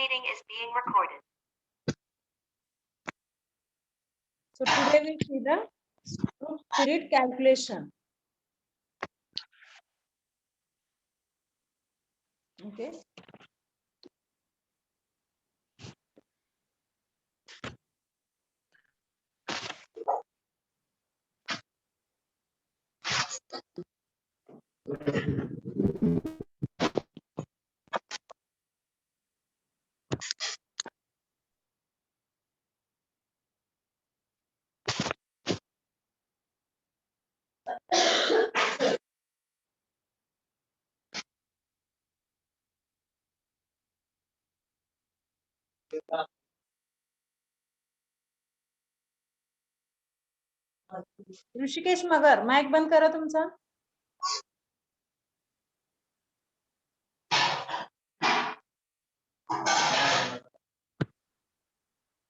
meeting is being recorded. So today we see the proof spirit calculation. Okay. Rishikesh मगर mic बंद करा तुमचा.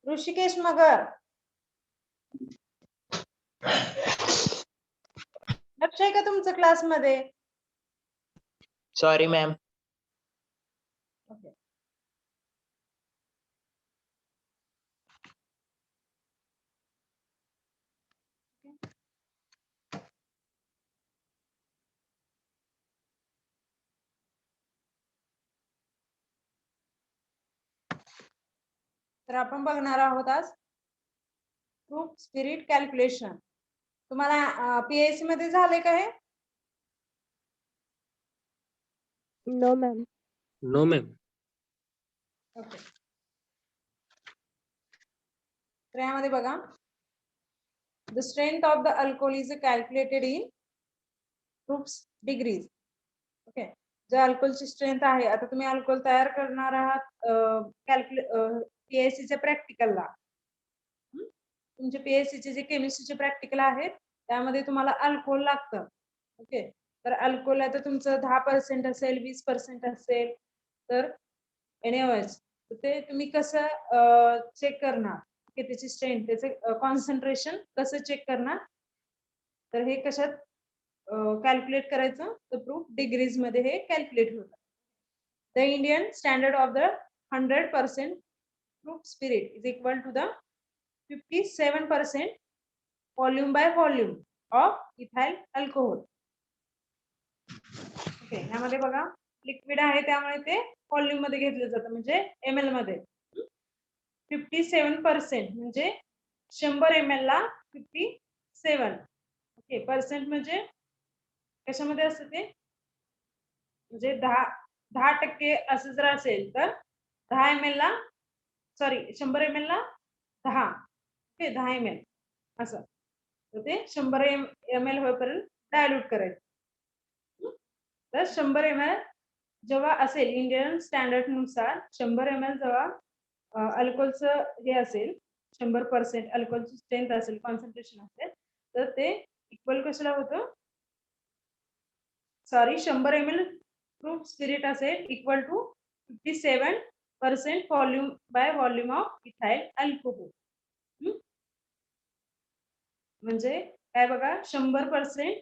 ऋषिकेश मगर लक्ष आहे का तुमचं क्लासमध्ये? Sorry ma'am. ओके. तर आपण बघणार आहोत आज प्रूफ स्पिरिट कॅल्क्युलेशन. तुम्हाला पीएससी मध्ये झाले का हे? No ma'am. No ma'am. Okay. तर यामध्ये बघा, the strength of the alcohol is calculated in proofs degrees. Okay. जे अल्कोहोलची स्ट्रेंथ आहे, आता तुम्ही अल्कोहोल तयार करणार आहात पीएससीच्या प्रॅक्टिकलला. तुमचे पीएससीचे जे केमिस्ट्रीचे प्रॅक्टिकल आहेत त्यामध्ये तुम्हाला अल्कोहोल लागतं. ओके. तर अल्कोहोल आता तुमचं 10% असेल, 20% असेल, तर NaOH ते तुम्ही कसं चेक करणार की त्याची स्ट्रेंथ, त्याचे कॉन्सन्ट्रेशन कसं चेक करणार? तर हे कशात कॅल्क्युलेट करायचं? तर प्रूफ डिग्रीज मध्ये हे कॅल्क्युलेट होतं. The Indian standard of the 100% proof spirit is equal to the 57% volume by volume of ethyl alcohol. Okay. यामध्ये बघा लिक्विड आहे त्यामुळे ते व्हॉल्यूम मध्ये घेतलं जातं, म्हणजे ml मध्ये. 57% म्हणजे 100 ml ला 57. ओके. पर्सेंट म्हणजे कशामध्ये असतं ते? म्हणजे 10% असं जर असेल तर 10 ml ला, सॉरी 100 ml ला 10. ओके. 10 ml असं. तर ते 100 ml होईपर्यंत डायल्यूट करायचं. तर 100 ml जेव्हा असेल इंडियन स्टँडर्ड नुसार 100 ml जेव्हा अल्कोहोलचं हे असेल, 100% अल्कोहोलची स्ट्रेंथ असेल, कॉन्सन्ट्रेशन असेल, तर ते इक्वल कशाला होतं? सॉरी 100 ml प्रूफ स्पिरिट असेल equal to 57% volume by volume of ethyl alcohol. म्हणजे काय बघा, 100%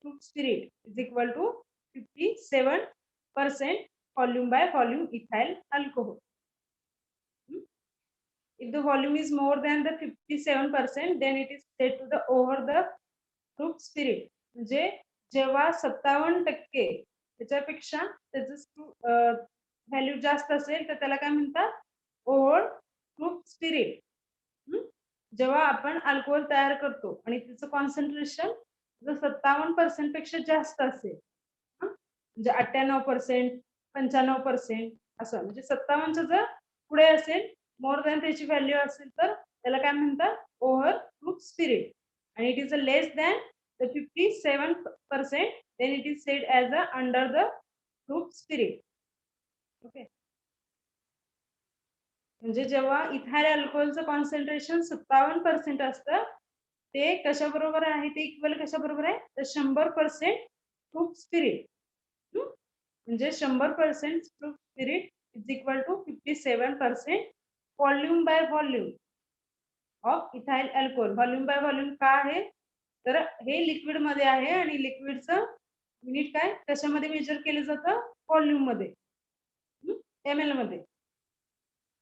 proof spirit is equal to 57% volume by volume ethyl alcohol. If the volume is more than the 57%, then it is said to the over the proof spirit. म्हणजे जेव्हा 57% त्याच्यापेक्षा त्याचं value जास्त असेल तर त्याला काय म्हणतात? Over proof spirit. जेव्हा आपण अल्कोहोल तयार करतो आणि त्याचं कॉन्सन्ट्रेशन जर 57% पेक्षा जास्त असेल, म्हणजे 98%, 95% असं, म्हणजे 57च्या जर पुढे असेल, मोर दॅन त्याची व्हॅल्यू असेल, तर त्याला काय म्हणतात? Over proof spirit. आणि it is a less than the 57%, then it is said as a under the proof spirit. Okay. म्हणजे जेव्हा इथाइल अल्कोहोलचं कॉन्सन्ट्रेशन 57% असतं, ते कशा बरोबर आहे? ते इक्वल कशा बरोबर आहे? तर 100% प्रूफ स्पिरिट. म्हणजे 100% proof spirit is equal to 57% volume by volume of ethyl alcohol. Volume by volume का आहे? तर हे लिक्विड मध्ये आहे आणि लिक्विडचं युनिट काय, कशामध्ये मेजर केलं जातं? व्हॉल्यूम मध्ये, ml मध्ये.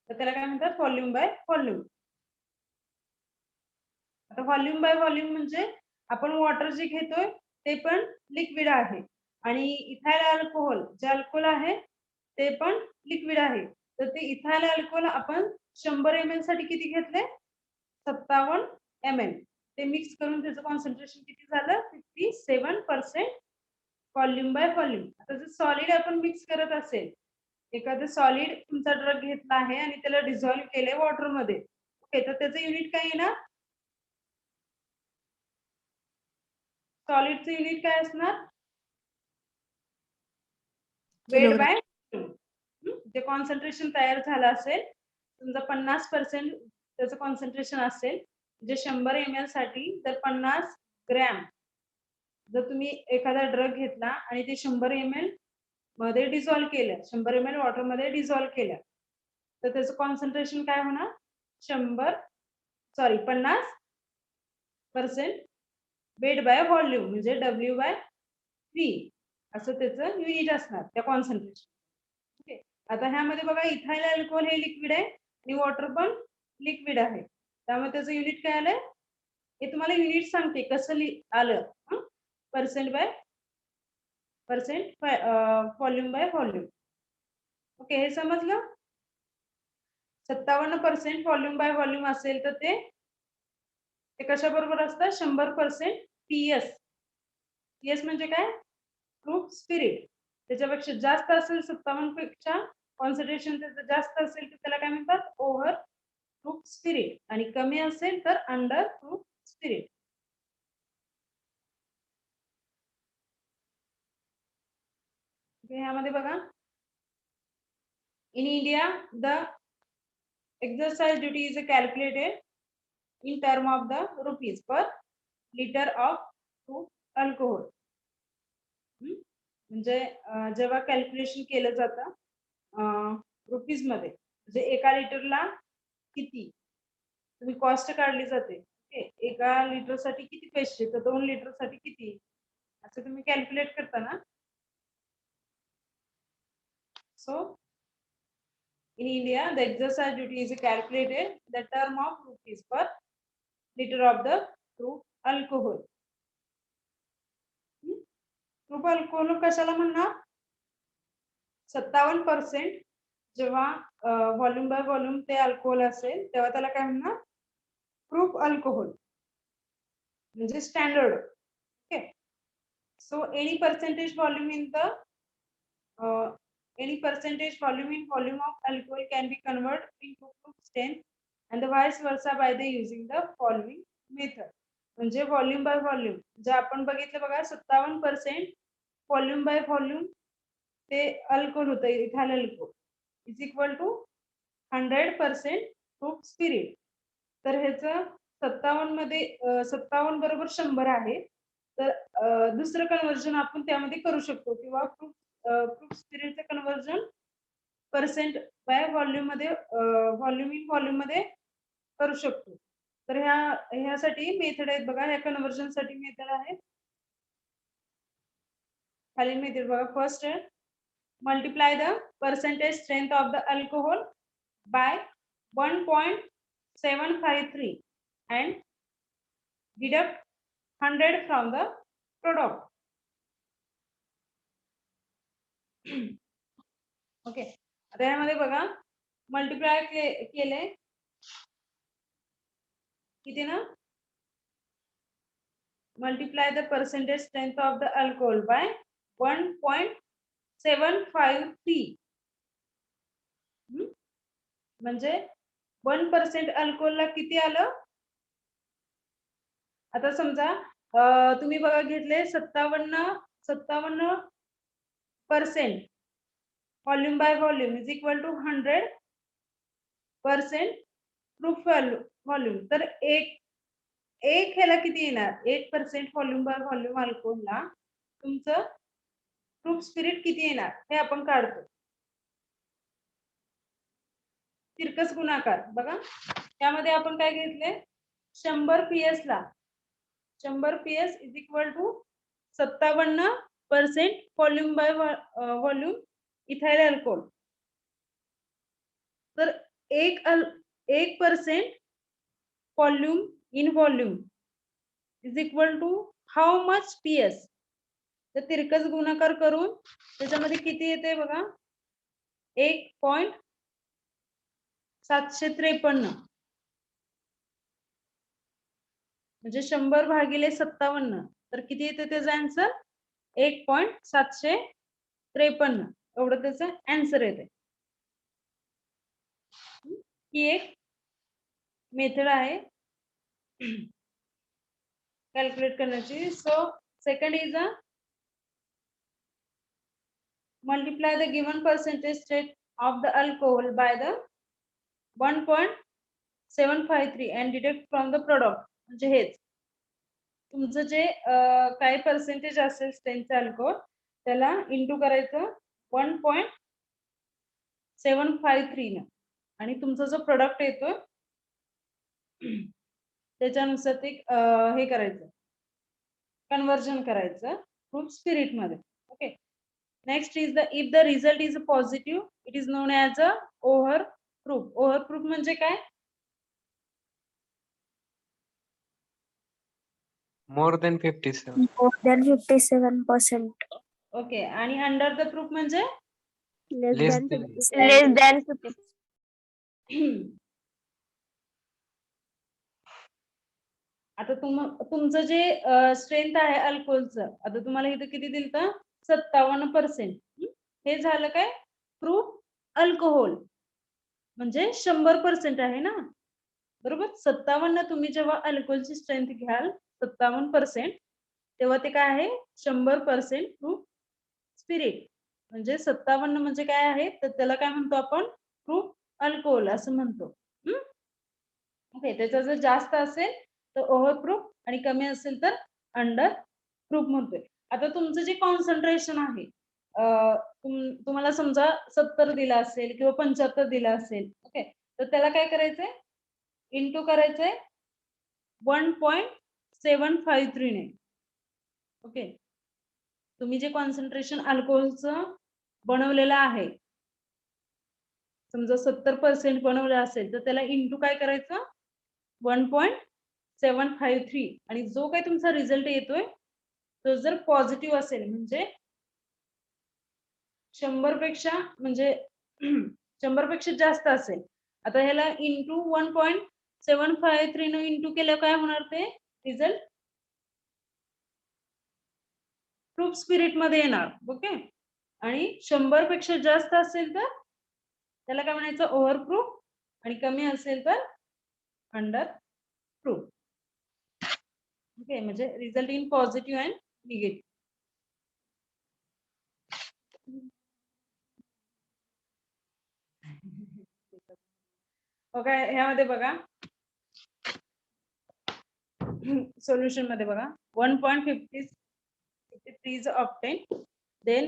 तर त्याला काय म्हणतात व्हॉल्यूम बाय व्हॉल्यूम. आता व्हॉल्यूम बाय व्हॉल्यूम म्हणजे आपण वॉटर जे घेतोय ते पण लिक्विड आहे आणि इथाइल अल्कोहोल जे अल्कोहोल आहे ते पण लिक्विड आहे. तर ते इथाइल अल्कोहोल आपण 100 ml साठी किती घेतले 57 ml. ते मिक्स करून त्याचं कॉन्सन्ट्रेशन किती झालं 57% व्हॉल्यूम बाय व्हॉल्यूम. आता जर सॉलिड आपण मिक्स करत असेल एखादं सॉलिड तुमचा ड्रग घेतला आहे आणि त्याला डिझॉल्व्ह केले वॉटर मध्ये ओके तर त्याचं युनिट काय येणार सॉलिडचं युनिट काय असणार वेट बाय जे कॉन्सन्ट्रेशन तयार झालं असेल समजा 50% त्याचं कॉन्सन्ट्रेशन असेल जे 100 ml साठी तर 50 ग्रॅम जर तुम्ही एखादा ड्रग घेतला आणि ते 100 ml मध्ये डिझॉल्व्ह केलं 100 ml वॉटर मध्ये डिझॉल्व्ह केलं तर त्याचं कॉन्सन्ट्रेशन काय होणार 50% वेट बाय व्हॉल्यूम म्हणजे W/V असं त्याचं युनिट असणार त्या कॉन्सन्ट्रेशन. ओके आता ह्यामध्ये बघा इथाइल अल्कोहोल हे लिक्विड आहे आणि वॉटर पण लिक्विड आहे त्यामुळे त्याचं युनिट काय आलंय हे तुम्हाला युनिट सांगते कसं आलं percent volume by volume. Okay हे समजलं 57% व्हॉल्यूम बाय व्हॉल्यूम असेल तर ते कशा बरोबर असतं 100% PS. PS म्हणजे काय प्रूफ स्पिरिट त्याच्यापेक्षा जास्त असेल 57 पेक्षा कॉन्सन्ट्रेशन त्याचं जास्त असेल तर त्याला काय म्हणतात ओव्हर प्रूफ स्पिरिट आणि कमी असेल तर अंडर प्रूफ स्पिरिट. ह्यामध्ये बघा in India the exercise duty is calculated in term of the rupees per liter of proof alcohol. म्हणजे जेव्हा कॅल्क्युलेशन केलं जातं रुपीज मध्ये म्हणजे एका लिटरला किती तुम्ही कॉस्ट काढली जाते एका लिटर साठी किती पैसे तर 2 लिटर साठी किती असं तुम्ही कॅल्क्युलेट करता ना. So in India the exercise duty is calculated the term of rupees per liter of the proof alcohol. Proof alcohol कशाला म्हणणार 57% जेव्हा व्हॉल्यूम बाय व्हॉल्यूम ते अल्कोहोल असेल तेव्हा त्याला काय म्हणणार प्रूफ अल्कोहोल म्हणजे standard. Okay so any percentage volume in the any percentage volume in volume of alcohol can be converted into proof strength and the vice versa by the using the following method. म्हणजे volume by volume जे आपण बघितलं बघा 57% volume by volume ते alcohol होतं ethyl alcohol is equal to 100% proof spirit. तर ह्याचं 57 मध्ये 57 बरोबर 100 आहे तर दुसरं कन्वर्जन आपण त्यामध्ये करू शकतो किंवा प्रूफ स्पिरिटचं कन्वर्जन पर्सेंट बाय व्हॉल्यूम मध्ये व्हॉल्यूम इन व्हॉल्यूम मध्ये करू शकतो. तर ह्यासाठी मेथड आहेत बघा ह्या कन्वर्जन साठी मेथड आहे खाली मेथड बघा first multiply the percentage strength of the alcohol by 1.753 and deduct 100 from the product. Okay आता यामध्ये बघा मल्टिप्लाय केले किती ना multiply the percentage strength of the alcohol by 1.753 म्हणजे 1% अल्कोहोलला किती आलं आता समजा तुम्ही बघा घेतले 57% volume by volume is equal to 100% proof volume तर एक ह्याला किती येणार 1% व्हॉल्यूम बाय व्हॉल्यूम अल्कोहोलला तुमचं प्रूफ स्पिरिट किती येणार हे आपण काढतो तिरकस गुणाकार बघा त्यामध्ये आपण काय घेतले 100 PS ला 100 PS is equal to 57% volume by volume ethyl alcohol तर 1% volume in volume is equal to how much PS. तर तिरकस गुणाकार करून त्याच्यामध्ये किती येते बघा 1.753 म्हणजे 100 भागिले 57 तर किती येते त्याचा आन्सर 1.753 एवढं त्याचं आन्सर येते. ही एक मेथड आहे कॅल्क्युलेट करण्याची. So second is a multiply the given percentage state of the alcohol by the 1.753 and deduct from the product. म्हणजे हेच तुमचं जे काय पर्सेंटेज असेल स्ट्रेंथचं अल्कोहोल त्याला इंटू करायचं 1.753 आणि तुमचा जो प्रोडक्ट येतो त्याच्यानुसार ते हे करायचं कन्वर्जन करायचं फ्रूट स्पिरिट मध्ये. Okay. Next is the if the result is positive it is non as a over proof. Over proof म्हणजे काय More than 57. More than 57%. Okay. आणि अंडर द प्रूफ म्हणजे Less Less than than. 50. Less than 50. आता तुमचं जे strength आहे अल्कोहोलचं आता तुम्हाला इथं किती दिलं 57%. हे झालं काय प्रूफ अल्कोहोल म्हणजे 100% आहे ना बरोबर. 57 तुम्ही जेव्हा अल्कोहोलची स्ट्रेंथ घ्याल 57% तेव्हा ते काय आहे 100% प्रूफ स्पिरिट. म्हणजे 57 म्हणजे काय आहे तर त्याला काय म्हणतो आपण प्रूफ अल्कोहोल असं म्हणतो. ओके. त्याचा जर जास्त असेल तर ओव्हर प्रूफ आणि कमी असेल तर अंडर प्रूफ म्हणतोय. आता तुमचं जे कॉन्सन्ट्रेशन आहे तुम्हाला समजा 70 दिला असेल किंवा 75 दिला असेल. ओके. तर त्याला काय करायचंय इंटू करायचंय 1.753 ने. ओके. तुम्ही जे कॉन्सन्ट्रेशन अल्कोहोलचं बनवलेलं आहे समजा 70% बनवलं असेल तर त्याला इंटू काय करायचं 1.753 आणि जो काही तुमचा रिझल्ट येतोय तो जर पॉझिटिव्ह असेल म्हणजे 100 पेक्षा म्हणजे 100 पेक्षा जास्त असेल. आता ह्याला इंटू 1.753 न इंटू केलं काय होणार ते रिझल्ट प्रूफ स्पिरिट मध्ये येणार. ओके. आणि 100 पेक्षा जास्त असेल तर त्याला काय म्हणायचं ओव्हर प्रूफ आणि कमी असेल तर अंडर प्रूफ. ओके. म्हणजे result in positive and negative. Okay. ह्यामध्ये बघा सोल्युशन मध्ये बघा 1.53 is obtained then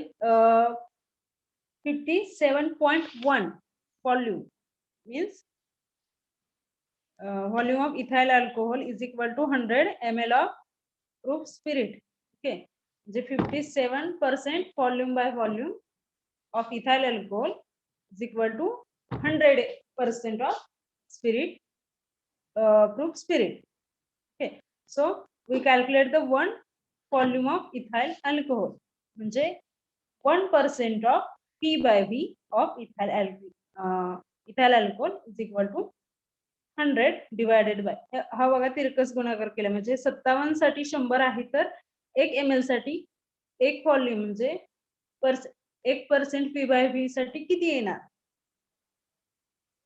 57.1 volume means volume of ethyl alcohol is equal to 100 ml of proof spirit. Okay. जे 57% volume by volume of ethyl alcohol is equal to 100% of spirit proof spirit. Okay. So we calculate the 1 volume of ethyl alcohol म्हणजे 1% of P by V of ethyl alcohol is equal to 100 divided by हा बघा तिरकस गुणाकार केला म्हणजे 57 साठी 100 आहे तर 1 ml साठी 1 व्हॉल्यूम म्हणजे 1% P by V साठी किती येणार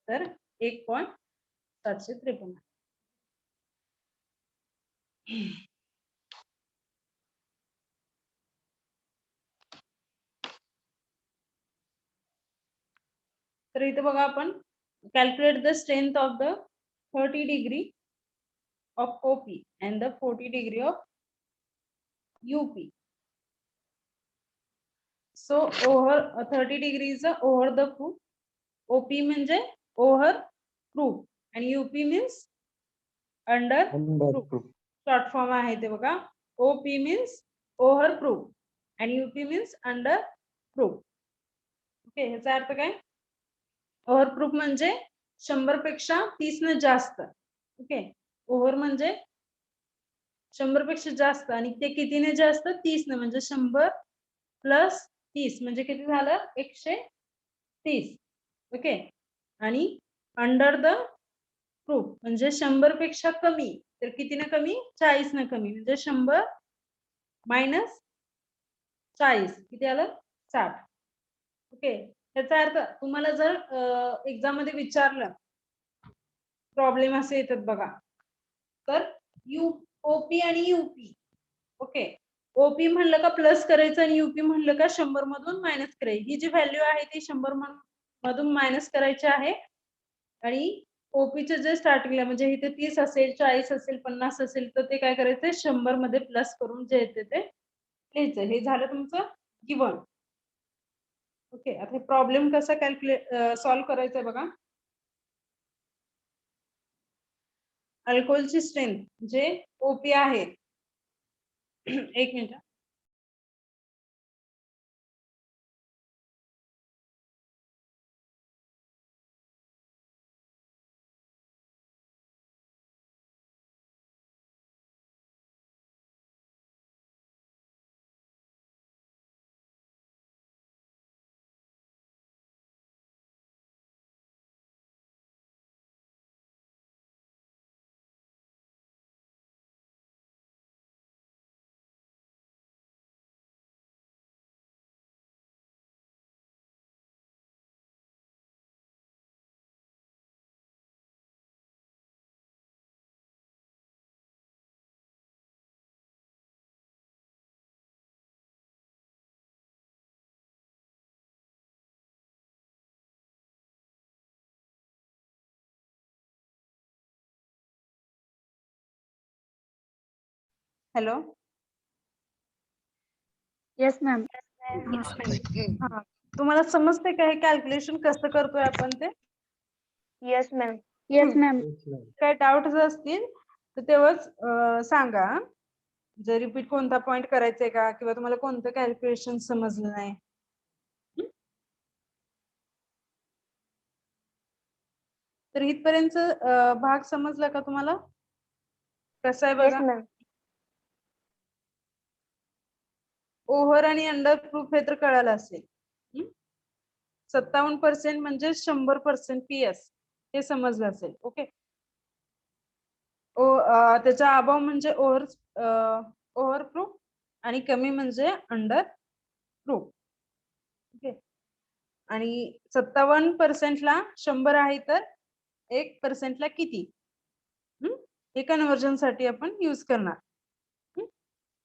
तर 1.753. तर इथे बघा आपण calculate the strength of the 30 degree of OP and the 40 degree of UP. So over 30 degree is over the proof. OP म्हणजे ओव्हर प्रूफ आणि UP means under proof. Short form आहे ते बघा OP मीन्स ओव्हर प्रूफ आणि UP means under proof. Okay. ह्याचा अर्थ काय over proof म्हणजे 100 पेक्षा 30 न जास्त. ओके, ओव्हर म्हणजे 100 पेक्षा जास्त आणि ते कितीने जास्त 30 न म्हणजे 100 प्लस 30 म्हणजे किती झालं 130. ओके, आणि अंडर द प्रूफ म्हणजे 100 पेक्षा कमी तर किती न कमी 40 न कमी म्हणजे 100 मायनस 40 किती आलं 60. ओके, याचा अर्थ तुम्हाला जर एक्झाम मध्ये विचारलं प्रॉब्लेम असे येतात बघा तर ओपी आणि यूपी. ओके, ओपी म्हणलं का प्लस करायचं आणि यूपी म्हणलं का 100 मधून मायनस करायची. ही जी व्हॅल्यू आहे ती 100 मधून मायनस करायची आहे आणि ओपीचे जे स्टार्टिंगला म्हणजे इथे 30 असेल 40 असेल 50 असेल तर ते काय करायचं 100 मध्ये प्लस करून जे येते ते लिहायचं. हे झालं तुमचं गिवन. ओके, आता प्रॉब्लेम कसा सॉल्व्ह करायचा आहे बघा. अल्कोहोलची स्ट्रेंथ जे ओपी आहे. एक मिनिट. हॅलो. Yes, ma'am. तुम्हाला समजते का हे कॅल्क्युलेशन कसं करतोय आपण ते? Yes, ma'am. Yes, ma'am. काय डाऊट्स असतील तर तेव्हाच सांगा. जर रिपीट कोणता पॉइंट करायचंय का किंवा तुम्हाला कोणतं कॅल्क्युलेशन समजलं नाही. तर इथपर्यंत भाग समजला का तुम्हाला? कसं आहे Yes, बघा. ma'am. ओव्हर आणि अंडर प्रूफ हे तर कळालं असेल. 57% म्हणजे 100% पीएस हे समजलं असेल. ओके, त्याच्या अबाव म्हणजे ओव्हर प्रूफ आणि कमी म्हणजे अंडर प्रूफ. ओके, आणि 57% ला 100 आहे तर 1% ला किती हे कन्व्हर्जन साठी आपण युज करणार.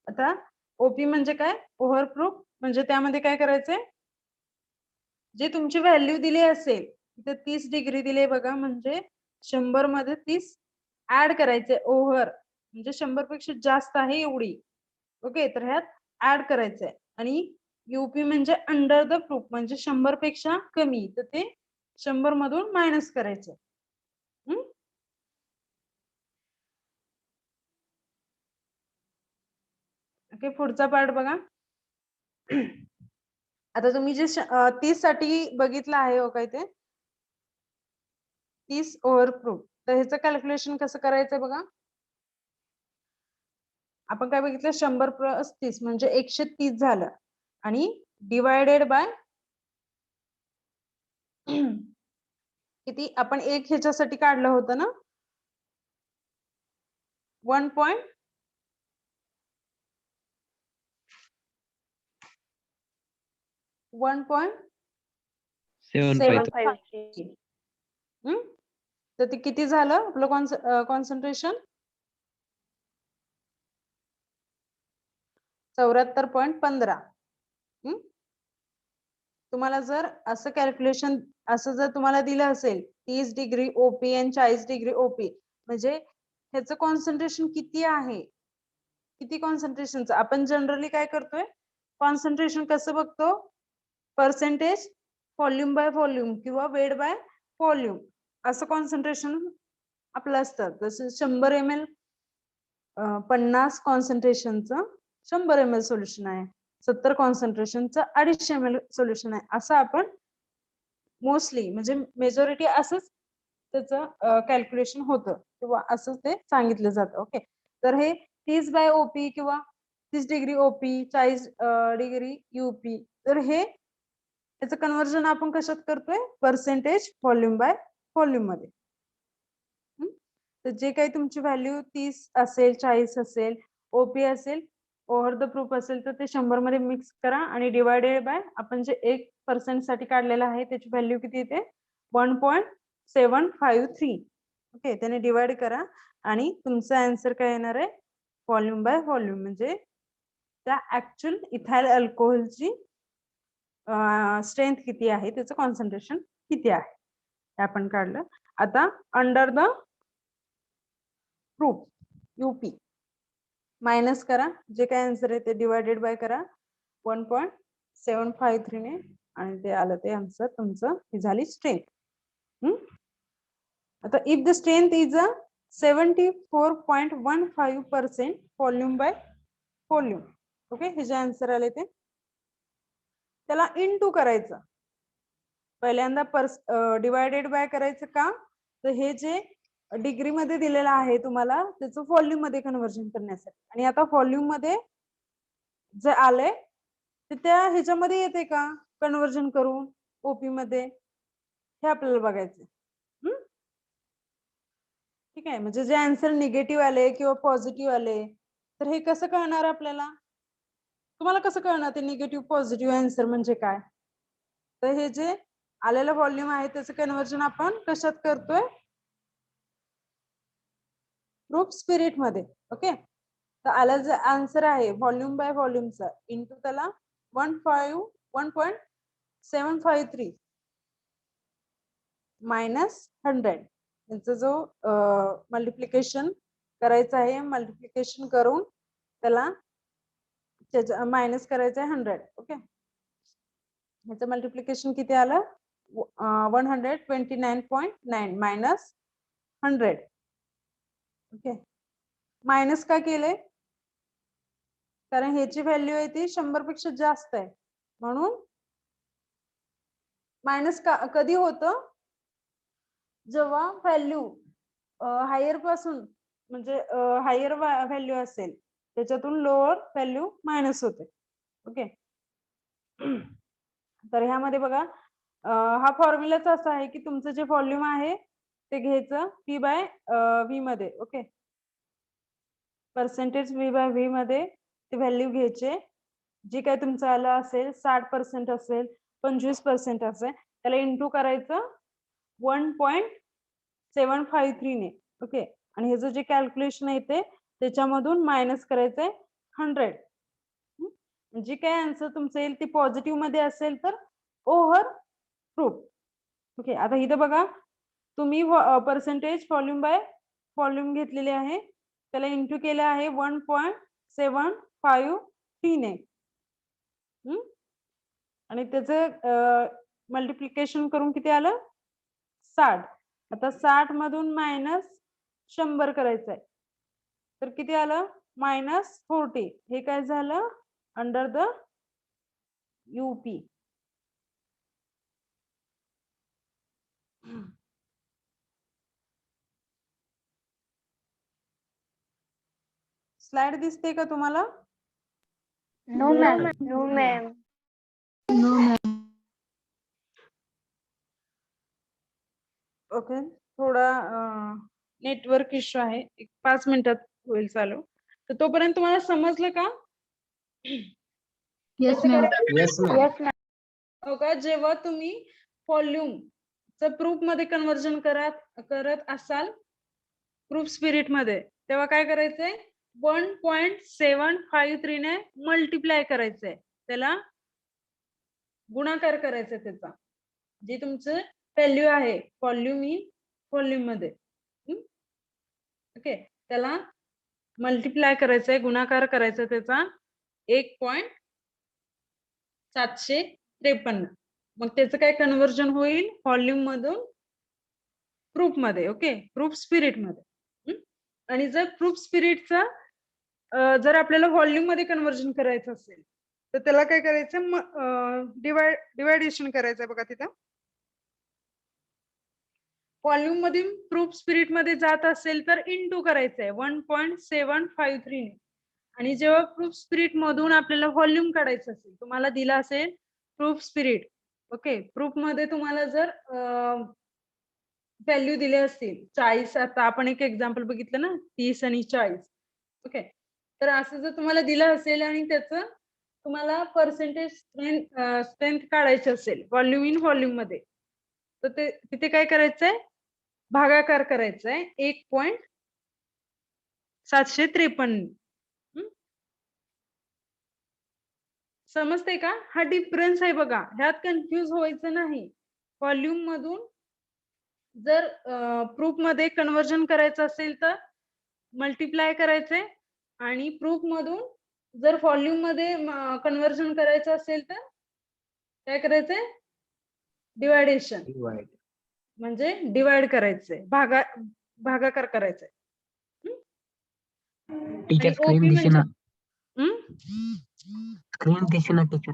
आता ओपी म्हणजे काय ओव्हर प्रूफ म्हणजे त्यामध्ये काय करायचंय जे तुमची व्हॅल्यू दिली असेल तिथे 30 डिग्री दिले बघा म्हणजे 100 मध्ये 30 ऍड करायचे. ओव्हर म्हणजे 100 पेक्षा जास्त आहे एवढी. ओके, तर ह्यात ऍड करायचंय आणि यूपी म्हणजे अंडर द प्रूफ म्हणजे 100 पेक्षा कमी तर ते 100 मधून मायनस करायचं. ओके, पुढचा पार्ट बघा. आता तुम्ही जे 30 साठी बघितलं आहे हो काय ते 30 ओव्हर प्रूफ तर ह्याचं कॅल्क्युलेशन कसं करायचंय बघा. आपण काय बघितलं 100 प्लस 30 म्हणजे 130 झालं आणि डिवायडेड बाय किती आपण एक ह्याच्यासाठी काढलं होतं ना 1.7 तर ते किती झालं आपलं कॉन्सन्ट्रेशन 74.15. तुम्हाला जर असं कॅल्क्युलेशन असं जर तुम्हाला दिलं असेल 30 डिग्री ओपी आणि 40 डिग्री ओपी म्हणजे ह्याचं कॉन्सन्ट्रेशन किती आहे किती कॉन्सन्ट्रेशनचं आपण जनरली काय करतोय कॉन्सन्ट्रेशन कसं बघतो पर्सेंटेज व्हॉल्यूम बाय व्हॉल्यूम किंवा वेट बाय व्हॉल्यूम असं कॉन्सन्ट्रेशन आपलं असतं. जसं 100 ml 50 कॉन्सन्ट्रेशनचं 100 ml सोल्युशन आहे 70 कॉन्सन्ट्रेशनचं 250 ml सोल्युशन आहे असं आपण मोस्टली म्हणजे मेजॉरिटी असंच त्याचं कॅल्क्युलेशन होतं किंवा असं ते सांगितलं जातं. ओके, तर हे 30 बाय ओपी किंवा 30 डिग्री ओपी 40 डिग्री यूपी, तर हे त्याचं कन्वर्जन आपण कशात करतोय, पर्सेंटेज व्हॉल्यूम बाय व्हॉल्यूम मध्ये. तर जे काही तुमची व्हॅल्यू 30 असेल, 40 असेल, ओपी असेल, ओव्हर द प्रूफ असेल, तर ते 100 मध्ये मिक्स करा आणि डिवायडेड बाय आपण जे 1% साठी काढलेलं आहे त्याची व्हॅल्यू किती येते, 1.753. ओके, त्याने डिवाइड करा आणि तुमचा आन्सर काय येणार आहे, व्हॉल्यूम बाय व्हॉल्यूम, म्हणजे त्या ऍक्च्युअल इथाइल अल्कोहोलची स्ट्रेंथ किती आहे, त्याचं कॉन्सन्ट्रेशन किती आहे हे आपण काढलं. आता under the proof UP minus करा, जे काय आन्सर आहे ते डिवायडेड बाय करा 1.753 ने आणि ते आलं ते आन्सर तुमचं, ही झाली स्ट्रेंथ. आता if the strength is a 74.15% volume by volume. Okay, हे जे आन्सर आले ते त्याला इनटू करायचं, पहिल्यांदा डिवायडेड बाय करायचं का, तर हे जे डिग्री मध्ये दिलेलं आहे तुम्हाला त्याचं व्हॉल्यूम मध्ये कन्वर्जन करण्यासाठी, आणि आता व्हॉल्यूम मध्ये जे आले ते त्या ह्याच्यामध्ये येते का कन्वर्जन करून ओपी मध्ये, हे आपल्याला बघायचं. ठीक आहे, म्हणजे जे आन्सर निगेटिव्ह आले किंवा पॉझिटिव्ह आले तर हे कसं कळणार आपल्याला, तुम्हाला कसं कळणार ते निगेटिव्ह पॉझिटिव्ह आन्सर म्हणजे काय, तर हे जे आलेलं व्हॉल्यूम आहे त्याचं कन्वर्जन आपण कशात करतोय, प्रूफ स्पिरिट मध्ये. ओके, तर आला जे आन्सर आहे व्हॉल्यूम बाय व्हॉल्यूमचा इंटू त्याला 1.753 मायनस 100, याचा जो मल्टिप्लिकेशन करायचं आहे, मल्टिप्लिकेशन करून त्याला मायनस करायचं आहे 100. ओके, याचं मल्टिप्लिकेशन किती आलं, 129.9 मायनस 100. ओके, मायनस का केलंय, कारण ह्याची व्हॅल्यू आहे ती 100 पेक्षा जास्त आहे, म्हणून मायनस कधी होतं, जेव्हा व्हॅल्यू हायर पासून म्हणजे हायर व्हॅल्यू असेल त्याच्यातून लोअर व्हॅल्यू मायनस होते. ओके, तर ह्यामध्ये बघा हा फॉर्म्युलाच असा आहे की तुमचं जे व्हॉल्यूम आहे ते घ्यायचं पी बाय व्ही मध्ये. Okay, percentage V by V मध्ये ते व्हॅल्यू घ्यायचे, जे काय तुमचं आलं असेल 60% असेल, 25% असेल, त्याला इंटू करायचं 1.753 ने. ओके, आणि हे जे कॅल्क्युलेशन आहे ते त्याच्यामधून मायनस करायचंय 100. जे काय आन्सर तुमचं येईल ते पॉझिटिव्ह मध्ये असेल तर ओव्हर प्रूफ. ओके, आता इथं बघा तुम्ही पर्सेंटेज व्हॉल्यूम बाय व्हॉल्यूम घेतलेले आहे, त्याला इंटू केलं आहे 1.753 ने, आणि त्याचं मल्टिप्लिकेशन करून किती आलं 60. आता 60 मधून मायनस 100 करायचं आहे, तर किती आलं -40. हे काय झालं अंडर द यूपी. स्लाइड दिसते का तुम्हाला, No, ma'am. No, ma'am. Okay, थोडा नेटवर्क इश्यू आहे, 5 मिनिटात होईल चालू, तर तोपर्यंत तुम्हाला समजलं का. Yes, ma'am. Yes, ma'am. Yes, ma'am. हो का, जेव्हा तुम्ही व्हॉल्यूम च प्रूफ मध्ये कन्वर्जन करत असाल प्रूफ स्पिरिट मध्ये, तेव्हा काय करायचंय 1.753 ने मल्टिप्लाय करायचंय, त्याला गुणाकार करायचा त्याचा, जे तुमचं व्हॅल्यू आहे व्हॉल्यूम इन व्हॉल्यूम मध्ये. ओके, त्याला मल्टिप्लाय करायचंय, गुणाकार करायचा त्याचा 1.753, मग त्याचं काय कन्वर्जन होईल व्हॉल्यूम मधून प्रूफ मध्ये. ओके, प्रूफ स्पिरिट मध्ये. आणि जर प्रूफ स्पिरिटचा जर आपल्याला व्हॉल्यूम मध्ये कन्वर्जन करायचं असेल तर त्याला काय करायचं, डिवायडेशन करायचं. बघा तिथं व्हॉल्यूम मधून प्रूफ स्पिरिट मध्ये जात असेल तर इंटू करायचंय 1.753 ने. आणि जेव्हा प्रूफ स्पिरिट मधून आपल्याला व्हॉल्यूम काढायचं असेल, तुम्हाला दिला असेल प्रूफ स्पिरिट, ओके, प्रूफ मध्ये तुम्हाला जर व्हॅल्यू दिले असतील 40, आता आपण एक एक्झाम्पल बघितलं ना 30 आणि 40, ओके, तर असं जर तुम्हाला दिलं असेल आणि त्याचं तुम्हाला पर्सेंटेज स्ट्रेंथ काढायची असेल व्हॉल्यूम इन व्हॉल्यूम मध्ये, तर ते तिथे काय करायचंय, भागाकार करायचंय 1.753. समजते का? हा डिफरन्स आहे बघा, ह्यात कन्फ्युज व्हायचं नाही. व्हॉल्यूम मधून जर प्रूफ मध्ये कन्वर्जन करायचं असेल तर मल्टिप्लाय करायचंय, आणि प्रूफ मधून जर व्हॉल्यूम मध्ये कन्वर्जन करायचं असेल तर काय करायचंय, डिवायडेशन, Divide. म्हणजे डिवाइड करायचंय, भागाकार करायचंय. टीचर आणि स्क्रीन ओपी दिसेना. म्हणजे स्क्रीन दिसेना टीचर.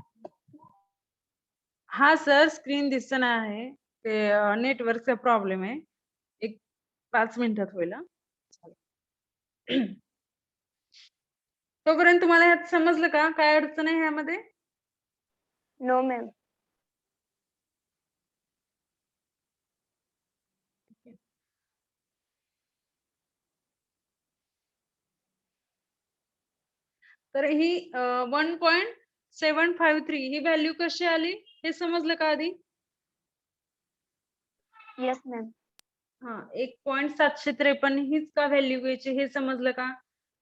हा सर, स्क्रीन दिसत आहे, ते नेटवर्कचा प्रॉब्लेम आहे. एक 5 मिनिटात होईल. तोपर्यंत तुम्हाला ह्यात समजलं का, काय अडचण आहे ह्यामध्ये? No, ma'am. तर ही 1.753 ही व्हॅल्यू कशी आली हे समजलं का आधी? Yes, ma'am. हा, 1.753 हीच का व्हॅल्यू घ्यायची हे समजलं का?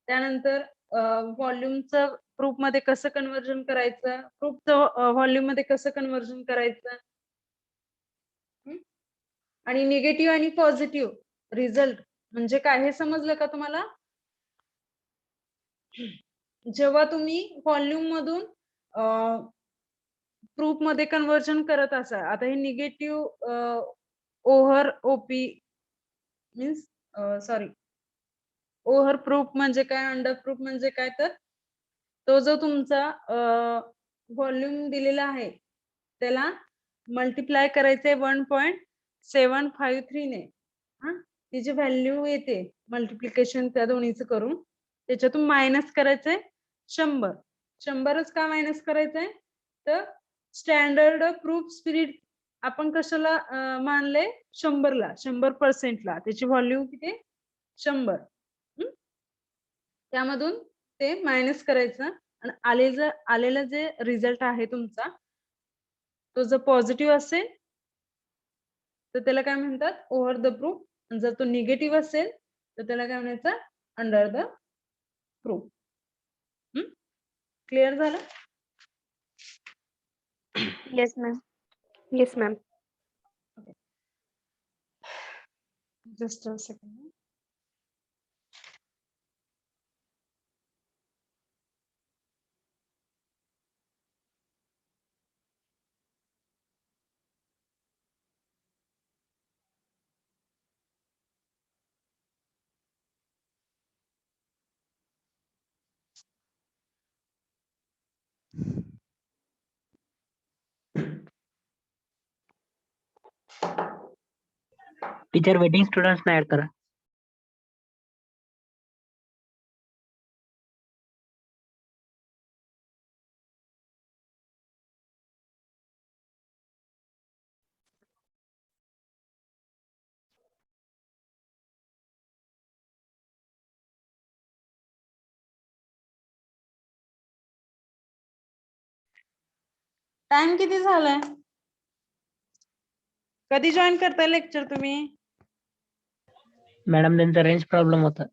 त्यानंतर व्हॉल्यूमचं प्रूफ मध्ये कसं कन्वर्जन करायचं, प्रूफचं व्हॉल्यूम मध्ये कसं कन्वर्जन करायचं, आणि निगेटिव्ह आणि पॉझिटिव्ह रिझल्ट म्हणजे काय हे समजलं का तुम्हाला? जेव्हा तुम्ही व्हॉल्यूम मधून प्रूफ मध्ये कन्वर्जन करत असाल, आता हे negative over OP means sorry, over proof म्हणजे काय, अंडर प्रूफ म्हणजे काय, तर तो जो तुमचा व्हॉल्यूम दिलेला आहे त्याला मल्टिप्लाय करायचंय 1.753 ने. हा, ती जी व्हॅल्यू येते मल्टिप्लिकेशन त्या दोन्हीचं करून त्याच्यातून मायनस करायचंय 100. 100च का मायनस करायचंय, तर स्टँडर्ड प्रूफ स्पिरिट आपण कशाला मानले, 100ला, 100%ला, त्याची व्हॅल्यू किती, 100. त्यामधून ते मायनस करायचं, आणि आलेला जे रिझल्ट आहे तुमचा तो जर पॉझिटिव्ह असेल तर त्याला काय म्हणतात, ओव्हर द प्रूफ. जर तो निगेटिव्ह असेल तर त्याला काय म्हणायचं, अंडर द प्रूफ. क्लिअर झालं? Yes, ma'am. Yes, ma'am. Just a second. Teacher waiting students ना ऍड करा. टाइम किती झालाय? कधी जॉईन करताय लेक्चर तुम्ही? मॅडम त्यांचा रेंज प्रॉब्लेम होता.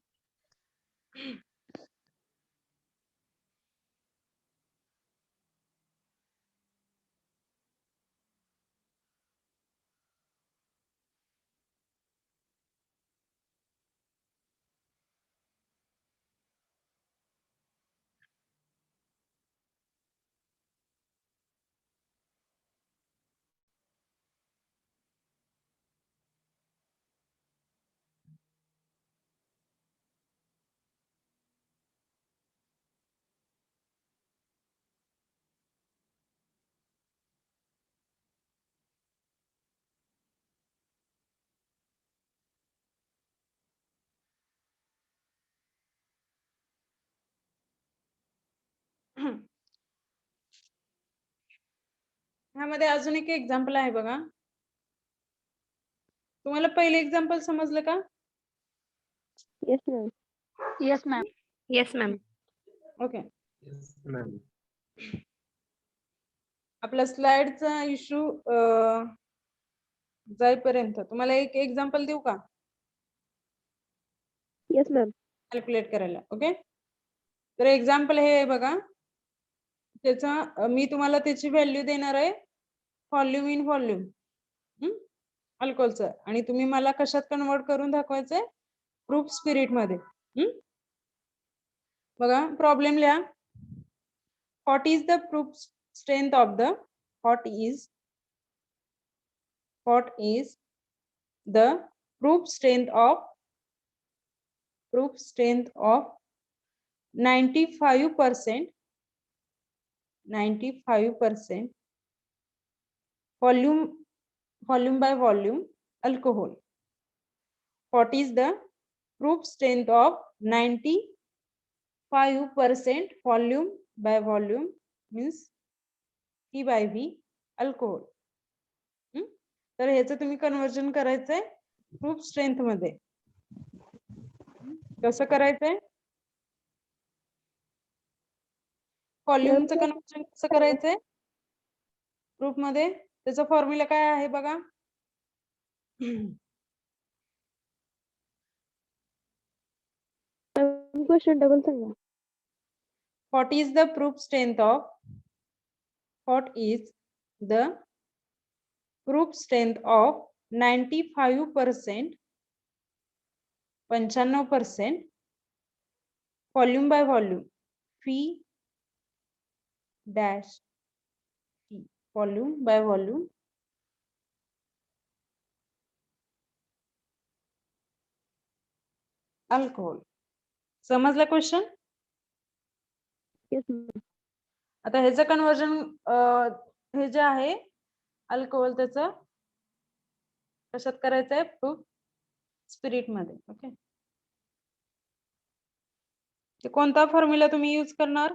ह्यामध्ये अजून एक एक्झाम्पल आहे बघा. तुम्हाला पहिले एक्झाम्पल समजलं का? Yes, ma'am. Yes, ma'am. Yes, ma'am. Okay. Yes, ma'am. आपला स्लाइडचा इश्यू जाईपर्यंत तुम्हाला एक एक्झाम्पल देऊ का Yes, ma'am. कॅल्क्युलेट करायला? ओके. तर एक्झाम्पल हे आहे बघा. त्याचा मी तुम्हाला त्याची व्हॅल्यू देणार आहे व्हॉल्यूम इन व्हॉल्यूम अल्कोहोलचं, आणि तुम्ही मला कशात कन्वर्ट करून दाखवायचंय? प्रूफ स्पिरिट मध्ये. बघा प्रॉब्लेम लिहा. What is the proof strength of the what is the proof strength of 95% volume by volume alcohol? What is the proof strength of 95% volume by volume means P by V alcohol? तर ह्याचं तुम्ही conversion करायचंय proof strength मध्ये. कसं करायचंय? व्हॉल्यूमचं conversion कसं करायचंय proof मध्ये? त्याचा फॉर्म्युला काय आहे बघा. Question double सांगा. What is the proof strength of 95% 95% volume by volume P dash T volume by volume alcohol. समजलं क्वेश्चन? Yes, ma'am. आता ह्याचं कन्वर्जन हे जे आहे अल्कोहोल त्याचं कशात करायचंय? प्रूफ स्पिरिट मध्ये. ओके. ते कोणता फॉर्म्युला तुम्ही यूज करणार?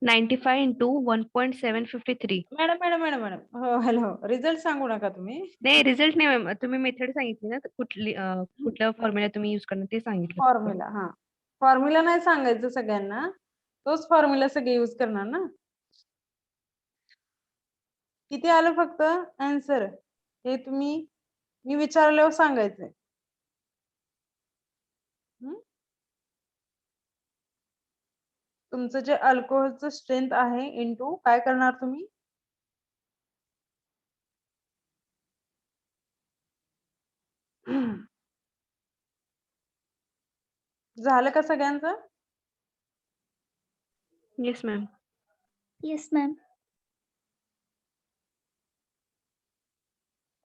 $95 into 1.753. मॅडम हो हॅलो, रिझल्ट सांगू नका तुम्ही. नाही, रिझल्ट नाही मॅम. तुम्ही मेथड सांगितली ना, कुठला फॉर्म्युला तुम्ही यूज करणार ते सांगितलं. फॉर्म्युला. हा, फॉर्म्युला नाही सांगायचं सगळ्यांना, तोच फॉर्म्युला सगळे यूज करणार ना. किती आलं फक्त आन्सर हे तुम्ही मी विचारल्यावर सांगायचंय. तुमचं जे अल्कोहोलचं स्ट्रेंथ आहे इंटू काय करणार तुम्ही? झालं का सगळ्यांचं? Yes ma'am. Yes, ma'am.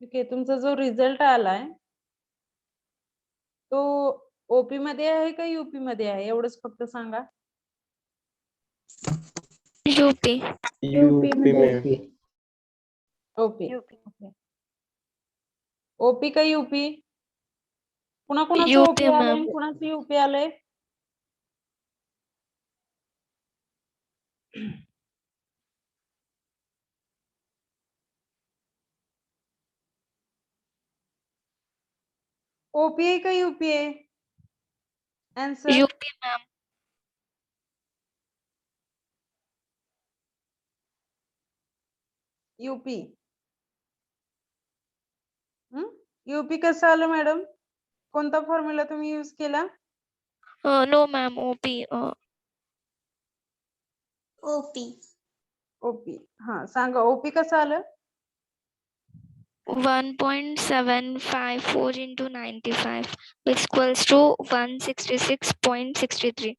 ठीक आहे. तुमचा जो रिझल्ट आलाय तो ओपी मध्ये आहे का यूपी मध्ये आहे एवढंच फक्त सांगा. UP. ओपी. ओपी का यूपी? कुणाकुणाचं UP, ओपी आलंय ma'am. कुणाचं यूपी आलंय? ओपी आहे का यूपी आहे? Answer UP, ma'am. UP. UP कसं आलं मॅडम? कोणता फॉर्म्युला तुम्ही यूज केला? No, ma'am. OP. OP. OP. हा सांगा ओपी कसं आलं? 1.754 into 95 which equals to 166.63.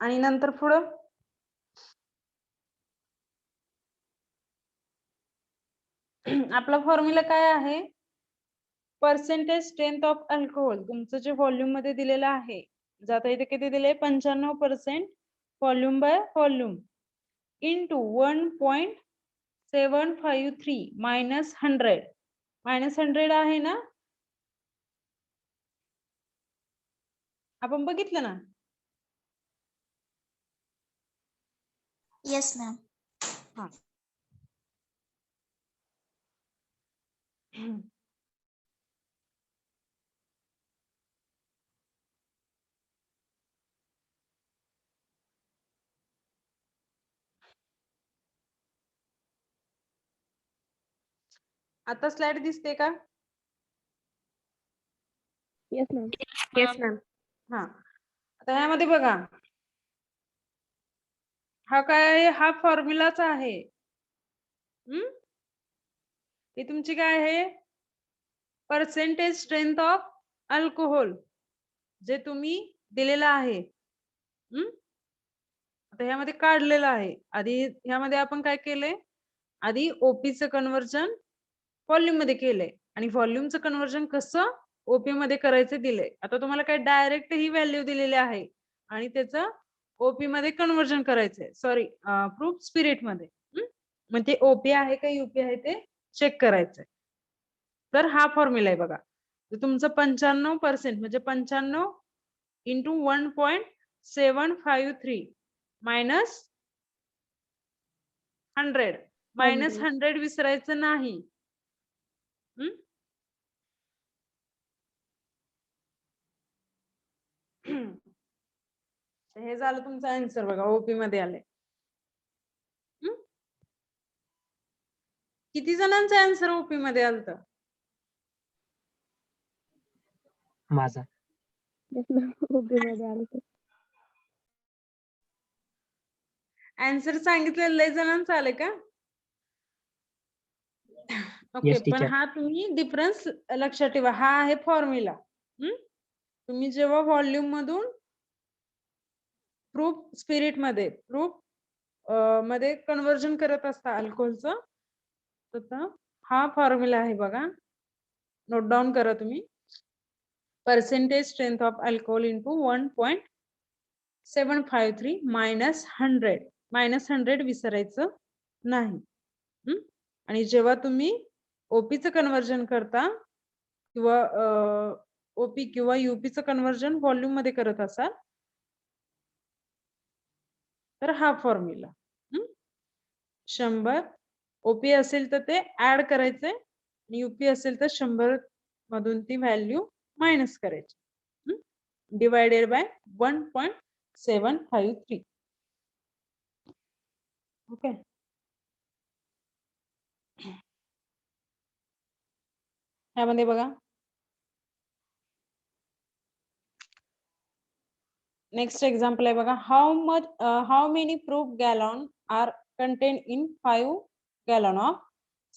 आणि नंतर पुढं आपला फॉर्म्युला काय आहे? Percentage strength of alcohol. तुमचं जे व्हॉल्यूम मध्ये दिलेलं आहे, जाता इथे किती दिले? 95% volume by volume into 1.753 minus 100 -100 आहे ना, आपण बघितलं ना. Yes, ma'am. हा. आता स्लाइड दिसते का? Yes ma'am. Yes, yes ma'am. Ma'am. हा. आता ह्यामध्ये बघा, हा काय आहे? हा फॉर्म्युलाच आहे. ही तुमची काय आहे? पर्सेंटेज स्ट्रेंथ ऑफ अल्कोहोल जे तुम्ही दिलेलं आहे. आता ह्यामध्ये काढलेलं आहे. आधी ह्यामध्ये आपण काय केलंय? आधी ओपीचं कन्व्हर्जन व्हॉल्यूम मध्ये केलंय आणि व्हॉल्यूमचं कन्व्हर्जन कसं ओपी मध्ये करायचं दिलंय. आता तुम्हाला काय डायरेक्ट ही व्हॅल्यू दिलेली आहे आणि त्याचं ओपी मध्ये कन्व्हर्जन करायचंय. सॉरी, प्रूफ स्पिरिट मध्ये. म्हणजे ओपी आहे का युपी आहे ते चेक करायचंय. तर हा फॉर्म्युला आहे बघा. तुमचं 95% म्हणजे 95 इंटू 1.753 मायनस 100. मायनस 100 विसरायचं नाही. हे झालं तुमचं आन्सर बघा, ओपी मध्ये आले. किती जणांचं आन्सर ओपी मध्ये आलत? माझा. Yes ma'am. ओपी मध्ये आले तर. आन्सर सांगितलेलं लय जणांचं आले का? ओके, Yes, पण teacher. हा तुम्ही डिफरन्स लक्षात ठेवा. हा आहे फॉर्म्युला. तुम्ही जेव्हा व्हॉल्यूम मधून प्रूफ स्पिरिट मध्ये मध्ये कन्वर्जन करत असता अल्कोहोलचं, तर हा फॉर्म्युला आहे बघा. नोट डाऊन करा तुम्ही. Percentage strength of alcohol into 1.753 minus 100. Minus 100 विसरायचं नाही. आणि जेव्हा तुम्ही ओपीचं कन्वर्जन करता किंवा ओपी किंवा युपीचं कन्वर्जन व्हॉल्यूम मध्ये करत असाल तर हा फॉर्म्युला. 100 ओपी असेल तर ते ऍड करायचे आणि युपी असेल तर 100 मधून ती व्हॅल्यू मायनस करायची. Divided by 1.753. ओके. ह्यामध्ये बघा, नेक्स्ट एक्झाम्पल आहे बघा. How many proof gallon are contain in 5 gallon of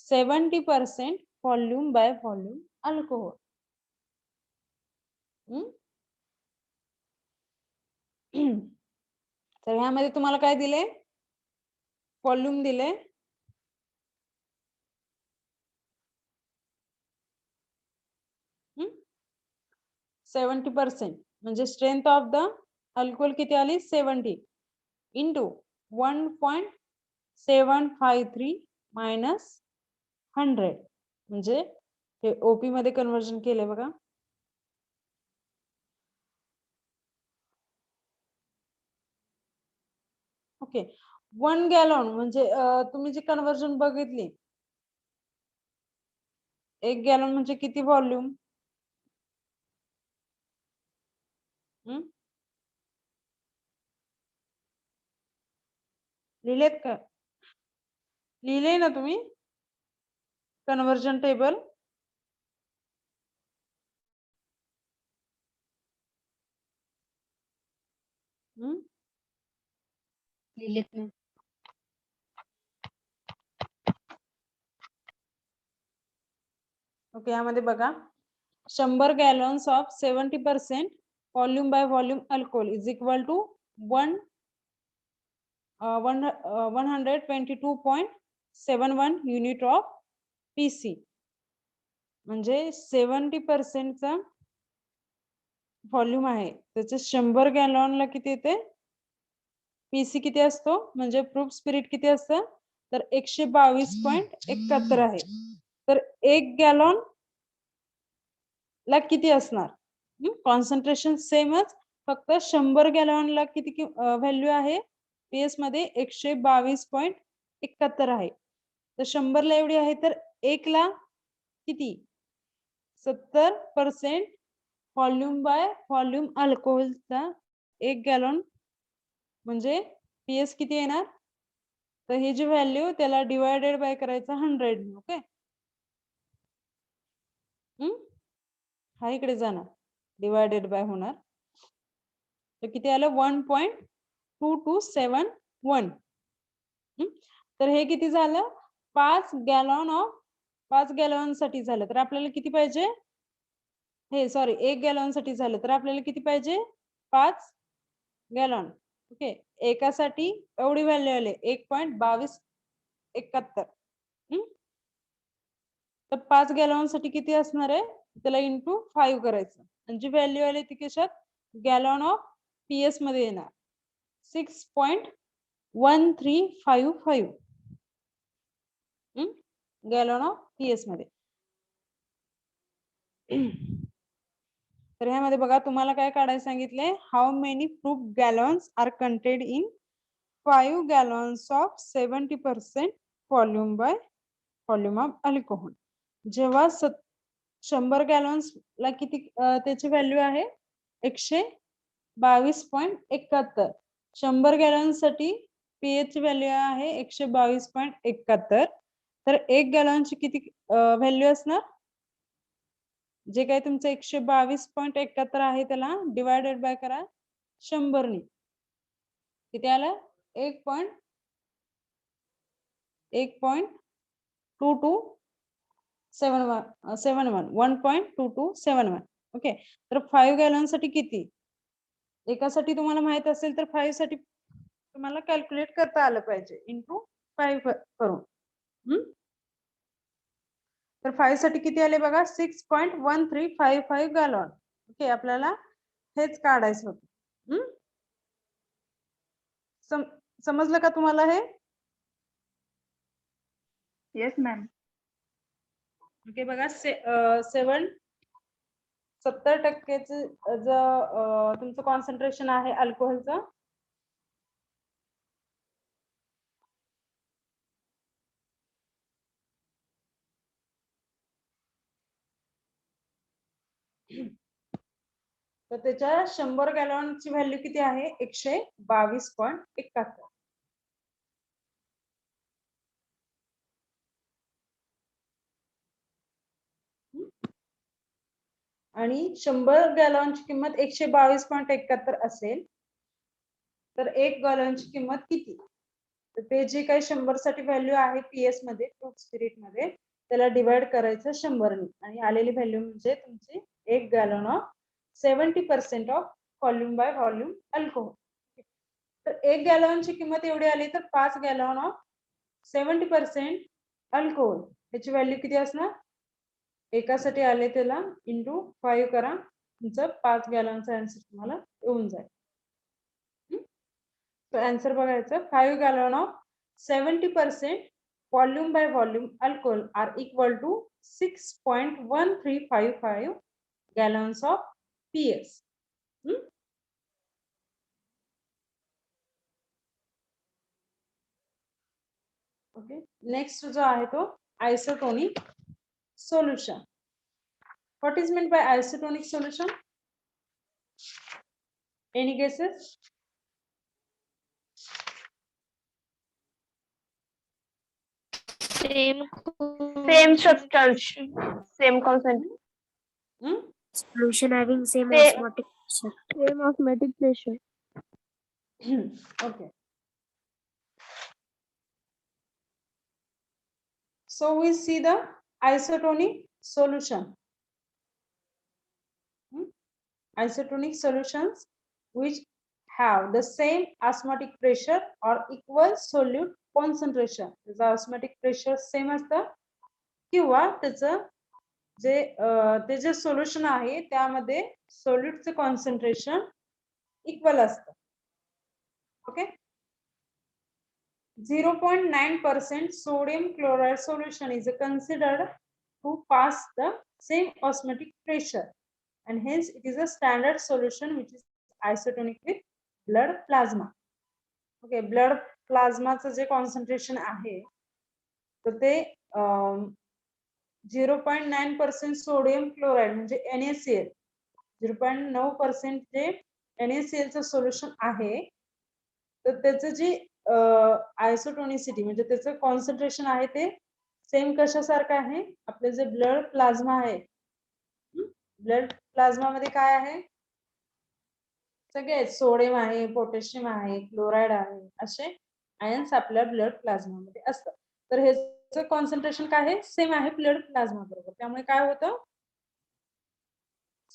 70% volume by volume alcohol. तर ह्यामध्ये तुम्हाला काय दिले? व्हॉल्यूम दिले. हम्म 70% म्हणजे स्ट्रेंथ ऑफ द अल्कोहोल किती आली? 70 इंटू 1.753 मायनस 100 म्हणजे हे ओपी मध्ये कन्वर्जन केले बघा. ओके, 1 गॅलॉन म्हणजे तुम्ही जी कन्वर्जन बघितली, 1 गॅलॉन म्हणजे किती व्हॉल्यूम? लिहिलेत का? लिहिले ना तुम्ही कन्वर्जन टेबल? लिहिलेत मॅम. ओके, यामध्ये बघा 100 gallons of 70% volume by volume alcohol is equal to 122.71 unit of PC. म्हणजे 70% व्हॉल्यूम आहे त्याचे 100 गॅलॉनला किती येते? पीसी किती असतो म्हणजे प्रूफ स्पिरिट किती असतं? तर 122.71 आहे. तर 1 गॅलॉन ला किती असणार कॉन्सन्ट्रेशन सेमच फक्त 100 गॅलॉनला किती व्हॅल्यू आहे पीएस मध्ये 122.71 आहे तर 100 ला एवढी आहे तर 1 ला किती 70% व्हॉल्यूम बाय व्हॉल्यूम अल्कोहोलचा 1 गॅलॉन म्हणजे पीएस किती येणार तर ही जी व्हॅल्यू त्याला डिवायडेड बाय करायचं 100 ओके हा इकडे जाणार डिवायडेड बाय होणार तर किती आलं 1.2271 तर हे किती झालं 5 गॅलॉन साठी झालं तर आपल्याला किती पाहिजे हे सॉरी 1 गॅलॉन साठी झालं तर आपल्याला किती पाहिजे 5 गॅलॉन ओके एकासाठी एवढी व्हॅल्यू आले 1.2271 तर 5 गॅलॉन साठी किती असणार आहे त्याला इंटू 5 करायचं आणि जी व्हॅल्यू आली ती कशात गॅलॉन ऑफ पीएस मध्ये येणार 6.1355 गॅलॉन ऑफ पीएस मध्ये तर ह्यामध्ये बघा तुम्हाला काय काढायला सांगितलंय how many proof gallons are contained in 5 gallons of 70% volume by volume of alcohol जेव्हा 100 गॅलॉन्स ला किती त्याची व्हॅल्यू आहे 122.71 100 गॅलॉन साठी पीएच ची व्हॅल्यू आहे 122.71 तर 1 गॅलॉनची किती व्हॅल्यू असणार जे काही तुमचं 122.71 आहे त्याला डिवायडेड बाय करा 100 ने किती आलं 1.2271 ओके तर 5 गॅलॉन साठी किती एकासाठी तुम्हाला माहित असेल तर 5 साठी तुम्हाला कॅल्क्युलेट करता आलं पाहिजे इंटू 5 करून तर 5 साठी किती आले बघा 6.1355 गॅलॉन ओके आपल्याला हेच काढायचं होतं समजलं का तुम्हाला हे येस मॅम ओके बघा 70% तुमचं कॉन्सन्ट्रेशन आहे अल्कोहोलचं तर त्याच्या 100 गॅलॉनची व्हॅल्यू किती आहे 122.71 आणि 100 गॅलॉनची किंमत 122.71 असेल तर 1 गॅलॉनची किंमत किती तर ते जे काही 100 साठी व्हॅल्यू आहे पीएस मध्ये प्रूफ स्पिरिट मध्ये त्याला डिवाइड करायचं 100 ने आणि आलेली व्हॅल्यू म्हणजे तुमची 1 gallon of 70% of volume by volume alcohol तर 1 गॅलॉनची किंमत एवढी आली तर 5 गॅलॉन ऑफ 70% अल्कोहोल याची व्हॅल्यू किती असणार एकासाठी आले त्याला इंटू 5 करा तुमचं 5 गॅलॉनचा आन्सर तुम्हाला येऊन जाईल तो आन्सर बघायचं 5 gallon of 70% volume by volume alcohol are equal to 6.1355 gallons of PS okay next जो आहे तो isotonic solution. What is meant by isotonic solution? Any guesses? Same substance, same concentration. solution having same Same- osmotic pressure. Same osmotic pressure. Okay. So we see the isotonic solution. Isotonic solutions which have the same osmotic pressure or equal solute concentration. The osmotic pressure same असतं किंवा त्याचं जे solution आहे त्यामध्ये सोल्यूटचं concentration equal असतं okay 0.9% sodium chloride solution is considered to pass the same osmotic pressure, and hence it is a standard solution which is isotonic with blood plasma. Okay, blood प्लाझ्माचं जे concentration आहे तर ते 0.9% sodium chloride म्हणजे NaCl 0.9% जे NaCl चं solution आहे तर त्याचं जे आयसोटोनिसिटी म्हणजे त्याचं कॉन्सन्ट्रेशन आहे ते सेम कशासारखं आहे आपले जे ब्लड प्लाझ्मा आहे ब्लड प्लाझ्मा मध्ये काय आहे सगळे सोडियम आहे पोटॅशियम आहे क्लोराईड आहे असे आयन्स आपल्या ब्लड प्लाझ्मा मध्ये असतात तर ह्याचं कॉन्सन्ट्रेशन काय आहे सेम आहे ब्लड प्लाझ्मा बरोबर त्यामुळे काय होतं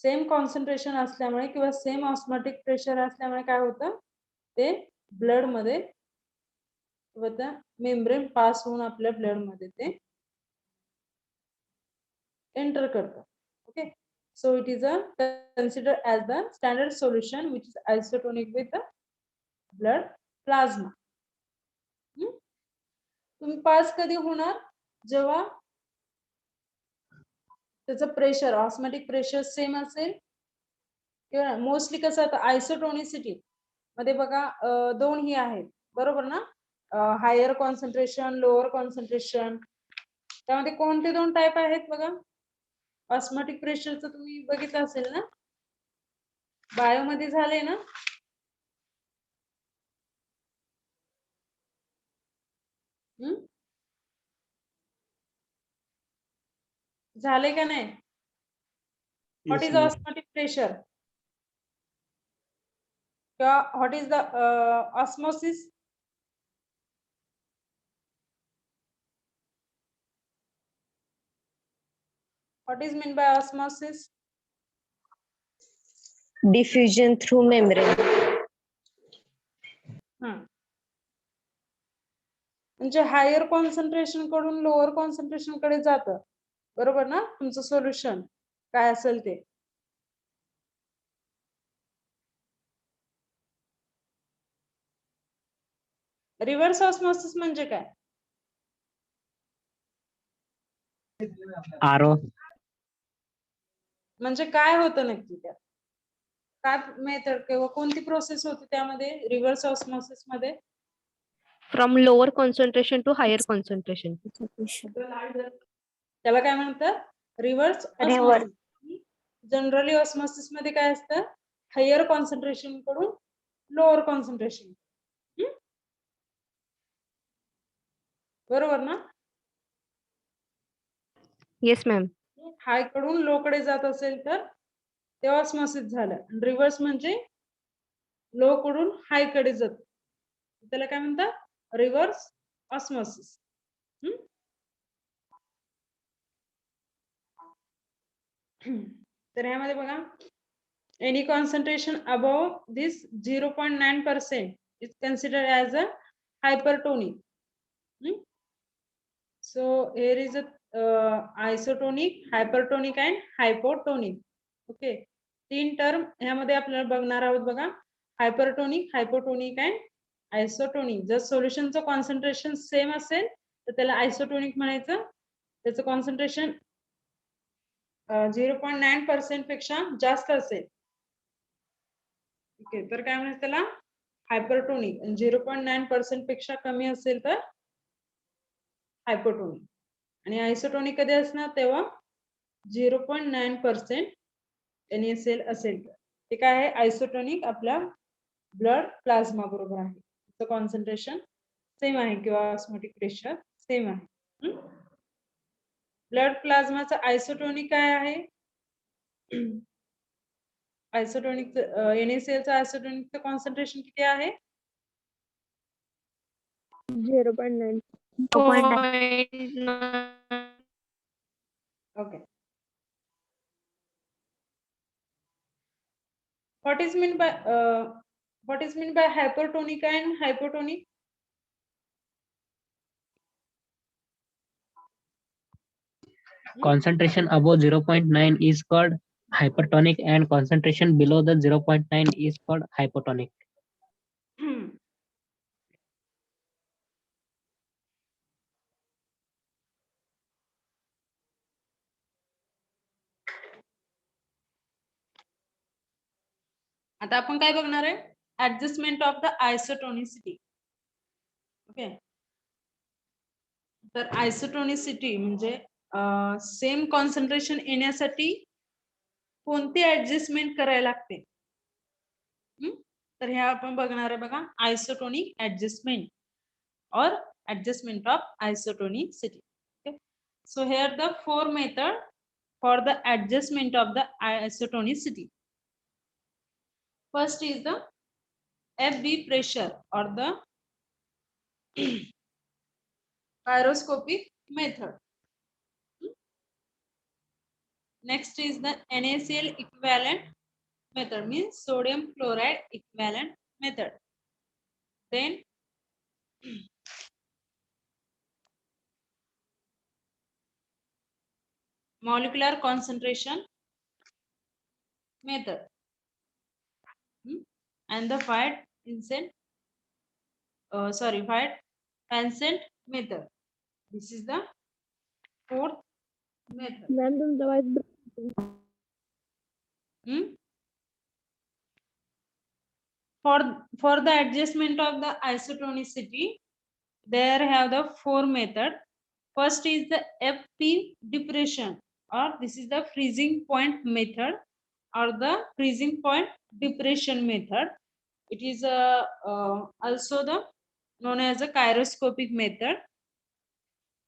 सेम कॉन्सन्ट्रेशन असल्यामुळे किंवा सेम ऑस्मोटिक प्रेशर असल्यामुळे काय होतं ते ब्लड मध्ये किंवा त्या मेम्ब्रेन पास होऊन आपल्या ब्लड मध्ये ते एंटर करतात okay so it is a considered as the standard solution which is isotonic with the blood plasma तुम्ही पास कधी होणार जेव्हा त्याचं प्रेशर ऑस्मोटिक प्रेशर सेम असेल किंवा मोस्टली कसं आता आयसोटोनिसिटी मध्ये बघा दोन ही आहेत बरोबर ना हायर कॉन्सन्ट्रेशन लोअर कॉन्सन्ट्रेशन त्यामध्ये कोणते दोन टाइप आहेत बघा ऑस्मोटिक प्रेशरचं तुम्ही बघितलं असेल ना बायो मध्ये झाले ना झाले का नाही व्हॉट इज ऑस्मोटिक प्रेशर किंवा what is the osmosis what is mean by osmosis diffusion through membrane. म्हणजे हायर कॉन्सन्ट्रेशन कडून लोअर कॉन्सन्ट्रेशन कडे जातं बरोबर ना तुमचं सोल्युशन काय असेल ते रिव्हर्स ऑस्मोसिस म्हणजे काय आरो म्हणजे काय होतं नक्की त्यात काय मेथड किंवा कोणती प्रोसेस होती त्यामध्ये रिव्हर्स ऑस्मोसिस मध्ये from lower concentration to higher concentration त्याला काय म्हणतात रिव्हर्स जनरली ऑस्मोसिस मध्ये काय असतं हायर कॉन्सन्ट्रेशन कडून लोअर कॉन्सन्ट्रेशन बरोबर ना येस मॅम हाय कडून लो कडे जात असेल तर ते ऑस्मोसिस झालं रिव्हर्स म्हणजे लो कडून हाय कडे जात त्याला काय म्हणतात रिव्हर्स ऑस्मोसिस तर यामध्ये बघा any concentration above this 0.9% is considered as a hypertonic so here is a isotonic hypertonic and hypotonic okay तीन टर्म ह्यामध्ये आपल्याला बघणार आहोत बघा हायपरटोनिक हायपोटोनिक अँड आयसोटोनिक जर सोल्युशनचं कॉन्सन्ट्रेशन सेम असेल तर त्याला आयसोटोनिक म्हणायचं त्याचं कॉन्सन्ट्रेशन 0.9% पेक्षा जास्त असेल ओके तर काय म्हणायचं त्याला हायपरटोनिक 0.9% पेक्षा कमी असेल तर हायपोटोनिक आणि आयसोटोनिक कधी असणार तेव्हा 0.9% NaCl असेल तर ते काय आहे आयसोटोनिक आपल्या ब्लड प्लाझ्मा बरोबर आहे त्याचं कॉन्सन्ट्रेशन सेम आहे किंवा ऑस्मोटिक प्रेशर सेम आहे ब्लड प्लाझ्माचं आयसोटोनिक काय आहे आयसोटोनिक NaClचं आयसोटोनिकचं कॉन्सन्ट्रेशन किती आहे 0.9. Okay. What is mean by hypertonic and hypotonic? concentration above 0.9 is called hypertonic and concentration below the 0.9 is called hypotonic. आता आपण काय बघणार आहे ऍडजस्टमेंट ऑफ द आयसोटोनिसिटी. ओके, तर आयसोटोनिसिटी म्हणजे सेम कॉन्सन्ट्रेशन येण्यासाठी कोणती ऍडजस्टमेंट करायला लागते. तर हे आपण बघणार आहे बघा आयसोटोनिक ऍडजस्टमेंट और adjustment of isotonicity. Okay, so here the four method for the adjustment of the isotonicity. First is the FB pressure or the gyroscopic method. Next is the NaCl equivalent method, means sodium chloride equivalent method. Then molecular concentration method and the Vincent method. This is the fourth method. Ma'am तुमचा vice For the adjustment of the isotonicity, there have the four method. First is the FP depression, or this is the freezing point method, or the freezing point depression method. It is also the known as a gyroscopic method.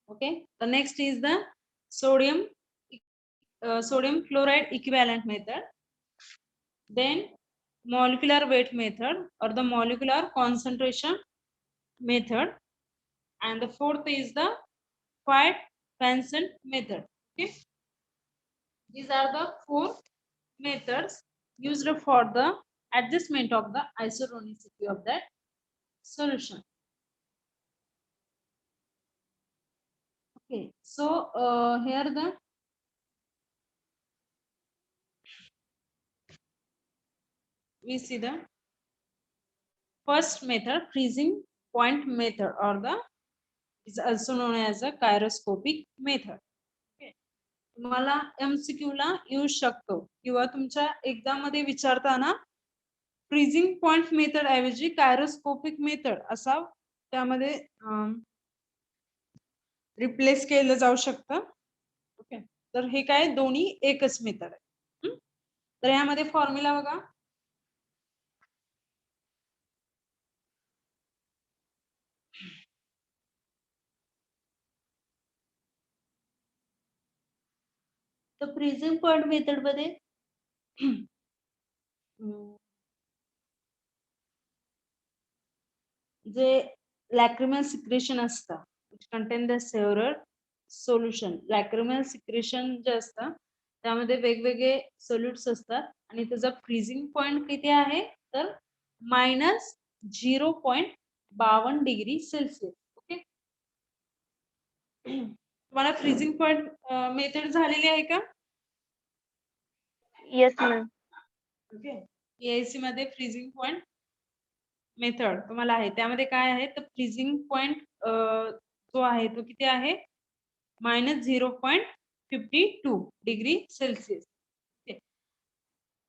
Okay, the next is the sodium chloride equivalent method. Then molecular weight method or the molecular concentration method, and the fourth is the Vincent method. Okay, these are the four methods used for the adjustment of the isotonicity of that solution. Okay, so here the we see the first method, freezing point method, or the is also known as a gyroscopic method. Okay, तुम्हाला MCQ ला येऊ शकतो किंवा तुमच्या exam मध्ये विचारताना freezing point method ऐवजी gyroscopic method असा त्यामध्ये रिप्लेस केलं जाऊ शकतं. ओके, तर हे काय दोन्ही एकच मेथड आहे. तर यामध्ये फॉर्म्युला बघा, तर फ्रीजिंग पॉइंट मेथड मध्ये जे लॅक्रिमल सिक्रेशन असतं which contain the several solution. Lacrimal secretion जे असतं त्यामध्ये वेगवेगळे सोल्युट्स असतात आणि त्याचा फ्रीजिंग पॉइंट किती आहे तर -0.52 डिग्री सेल्सिअस. ओके, तुम्हाला फ्रीजिंग पॉइंट मेथड झालेली आहे का? Yes, ma'am. ओके, EIC मध्ये फ्रीजिंग पॉइंट मेथड तुम्हाला आहे. त्यामध्ये काय आहे तर फ्रीजिंग पॉइंट जो आहे तो किती आहे -0.52 degree Celsius.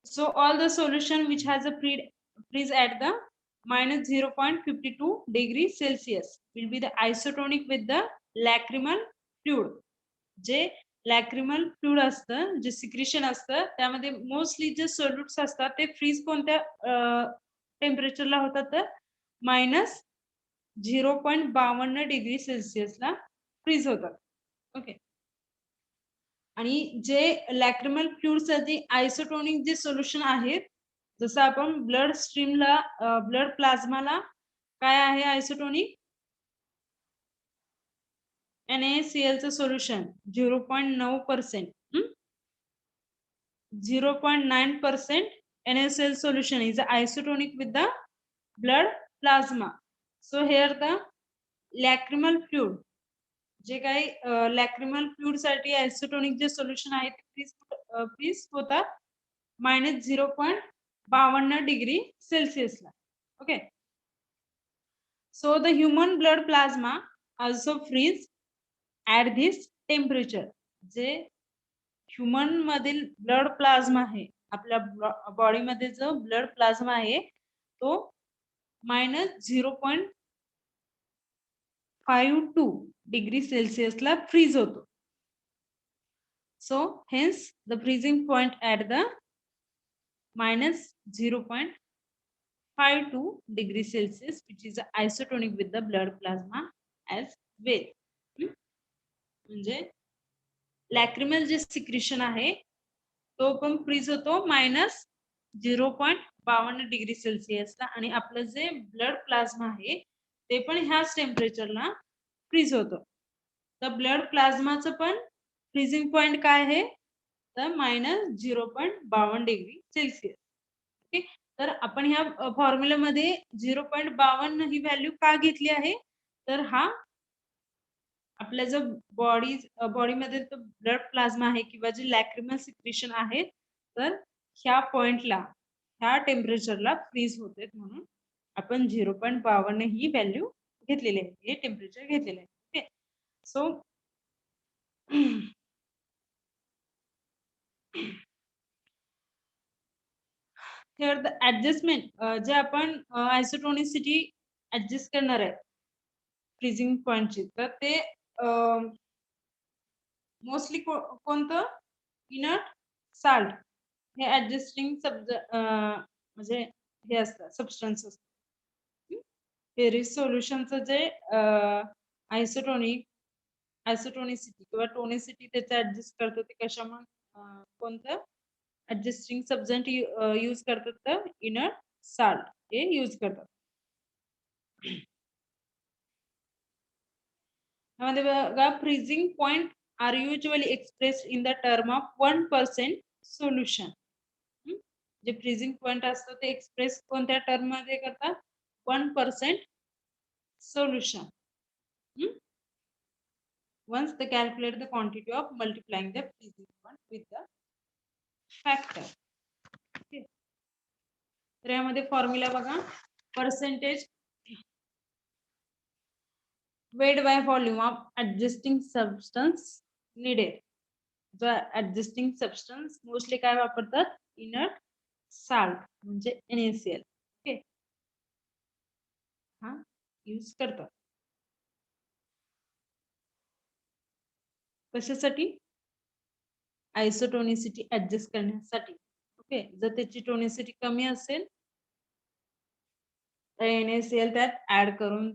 So all the solution which has a freeze at the -0.52 degree Celsius will be the isotonic with the lacrimal fluid. जे lacrimal fluid असतं, जे सिक्रेशन असतं त्यामध्ये मोस्टली जे सोल्युट्स असतात ते फ्रीज कोणत्या टेम्परेचरला होतात तर -0.52 डिग्री सेल्सिअसला फ्रीज होतात. ओके, आणि जे लॅक्रिमल फ्लुइड साठी आयसोटोनिक जे सोल्युशन आहेत जसं आपण ब्लड स्ट्रीमला ब्लड प्लाझ्माला काय आहे आयसोटोनिक NaCl चं solution 0.9%. 0.9% NaCl solution is isotonic with the blood plasma. So here the lacrimal fluid जे काही लॅक्रिमल फ्लुइड साठी आयसोटोनिक जे सोल्युशन आहे ते फ्रीज होतात -0.52 डिग्री सेल्सिअसला. Okay, so the human blood plasma also freeze at this temperature. जे human मधील ब्लड प्लाझ्मा आहे आपल्या बॉडीमध्ये जो ब्लड प्लाझ्मा आहे तो -0.52 डिग्री सेल्सिअसला फ्रीज होतो. So hence the freezing point at the -0.52 degree Celsius, which is isotonic with the blood plasma as well. म्हणजे लॅक्रिमल जे सिक्रिशन आहे तो पण फ्रीज होतो -0.52 डिग्री सेल्सिअसला आणि आपलं जे ब्लड प्लाझ्मा आहे ते पण ह्याच टेम्परेचरला फ्रीज होतो. तर ब्लड प्लाझ्माचं पण फ्रीजिंग पॉइंट काय आहे तर -0.52 डिग्री सेल्सिअस. ओके, तर आपण ह्या फॉर्म्युलामध्ये 0.52 ही व्हॅल्यू का घेतली आहे तर हा आपल्या जो बॉडीमध्ये तो ब्लड प्लाझ्मा आहे किंवा जे लॅक्रिमल सिक्रिशन आहे तर ह्या पॉइंटला ह्या टेम्परेचरला फ्रीज होते म्हणून आपण 0.52 ही व्हॅल्यू घेतलेली आहे, हे टेम्परेचर घेतलेलं आहे. Okay, so here the adjustment जे आपण आयसोटोनिसिटी ऍडजस्ट करणार आहे फ्रीजिंग पॉइंटची तर ते मोस्टली कोणतं इनर्ट साल्ट हे ऍडजस्टिंग म्हणजे हे असतं सबस्टन्स असतं. फेरिस सोल्युशनचं जे आयसोटोनिसिटी किंवा टोनिसिटी त्याचं ऍडजस्ट करतो ते कशामुळे कोणतं ऍडजस्टिंग सब्स्टंट यूज करतात तर इनर्ट साल्ट हे यूज करतात. यामध्ये बघा freezing point are usually expressed in the term of 1% solution. जे फ्रीजिंग पॉइंट असतं ते एक्सप्रेस कोणत्या टर्म मध्ये करतात 1% solution. Once they calculate the quantity of multiplying the freezing point with the factor. Okay. तर यामध्ये फॉर्म्युला बघा percentage weight by volume of adjusting substance needed. जो ऍडजस्टिंग सबस्टन्स मोस्टली काय वापरतात इनर्ट साल्ट म्हणजे NaCl. ओके, हा use करतात कशासाठी आयसोटोनिसिटी ऍडजस्ट करण्यासाठी. ओके, जर त्याची टोनिसिटी कमी असेल तर NaCl त्यात ऍड करून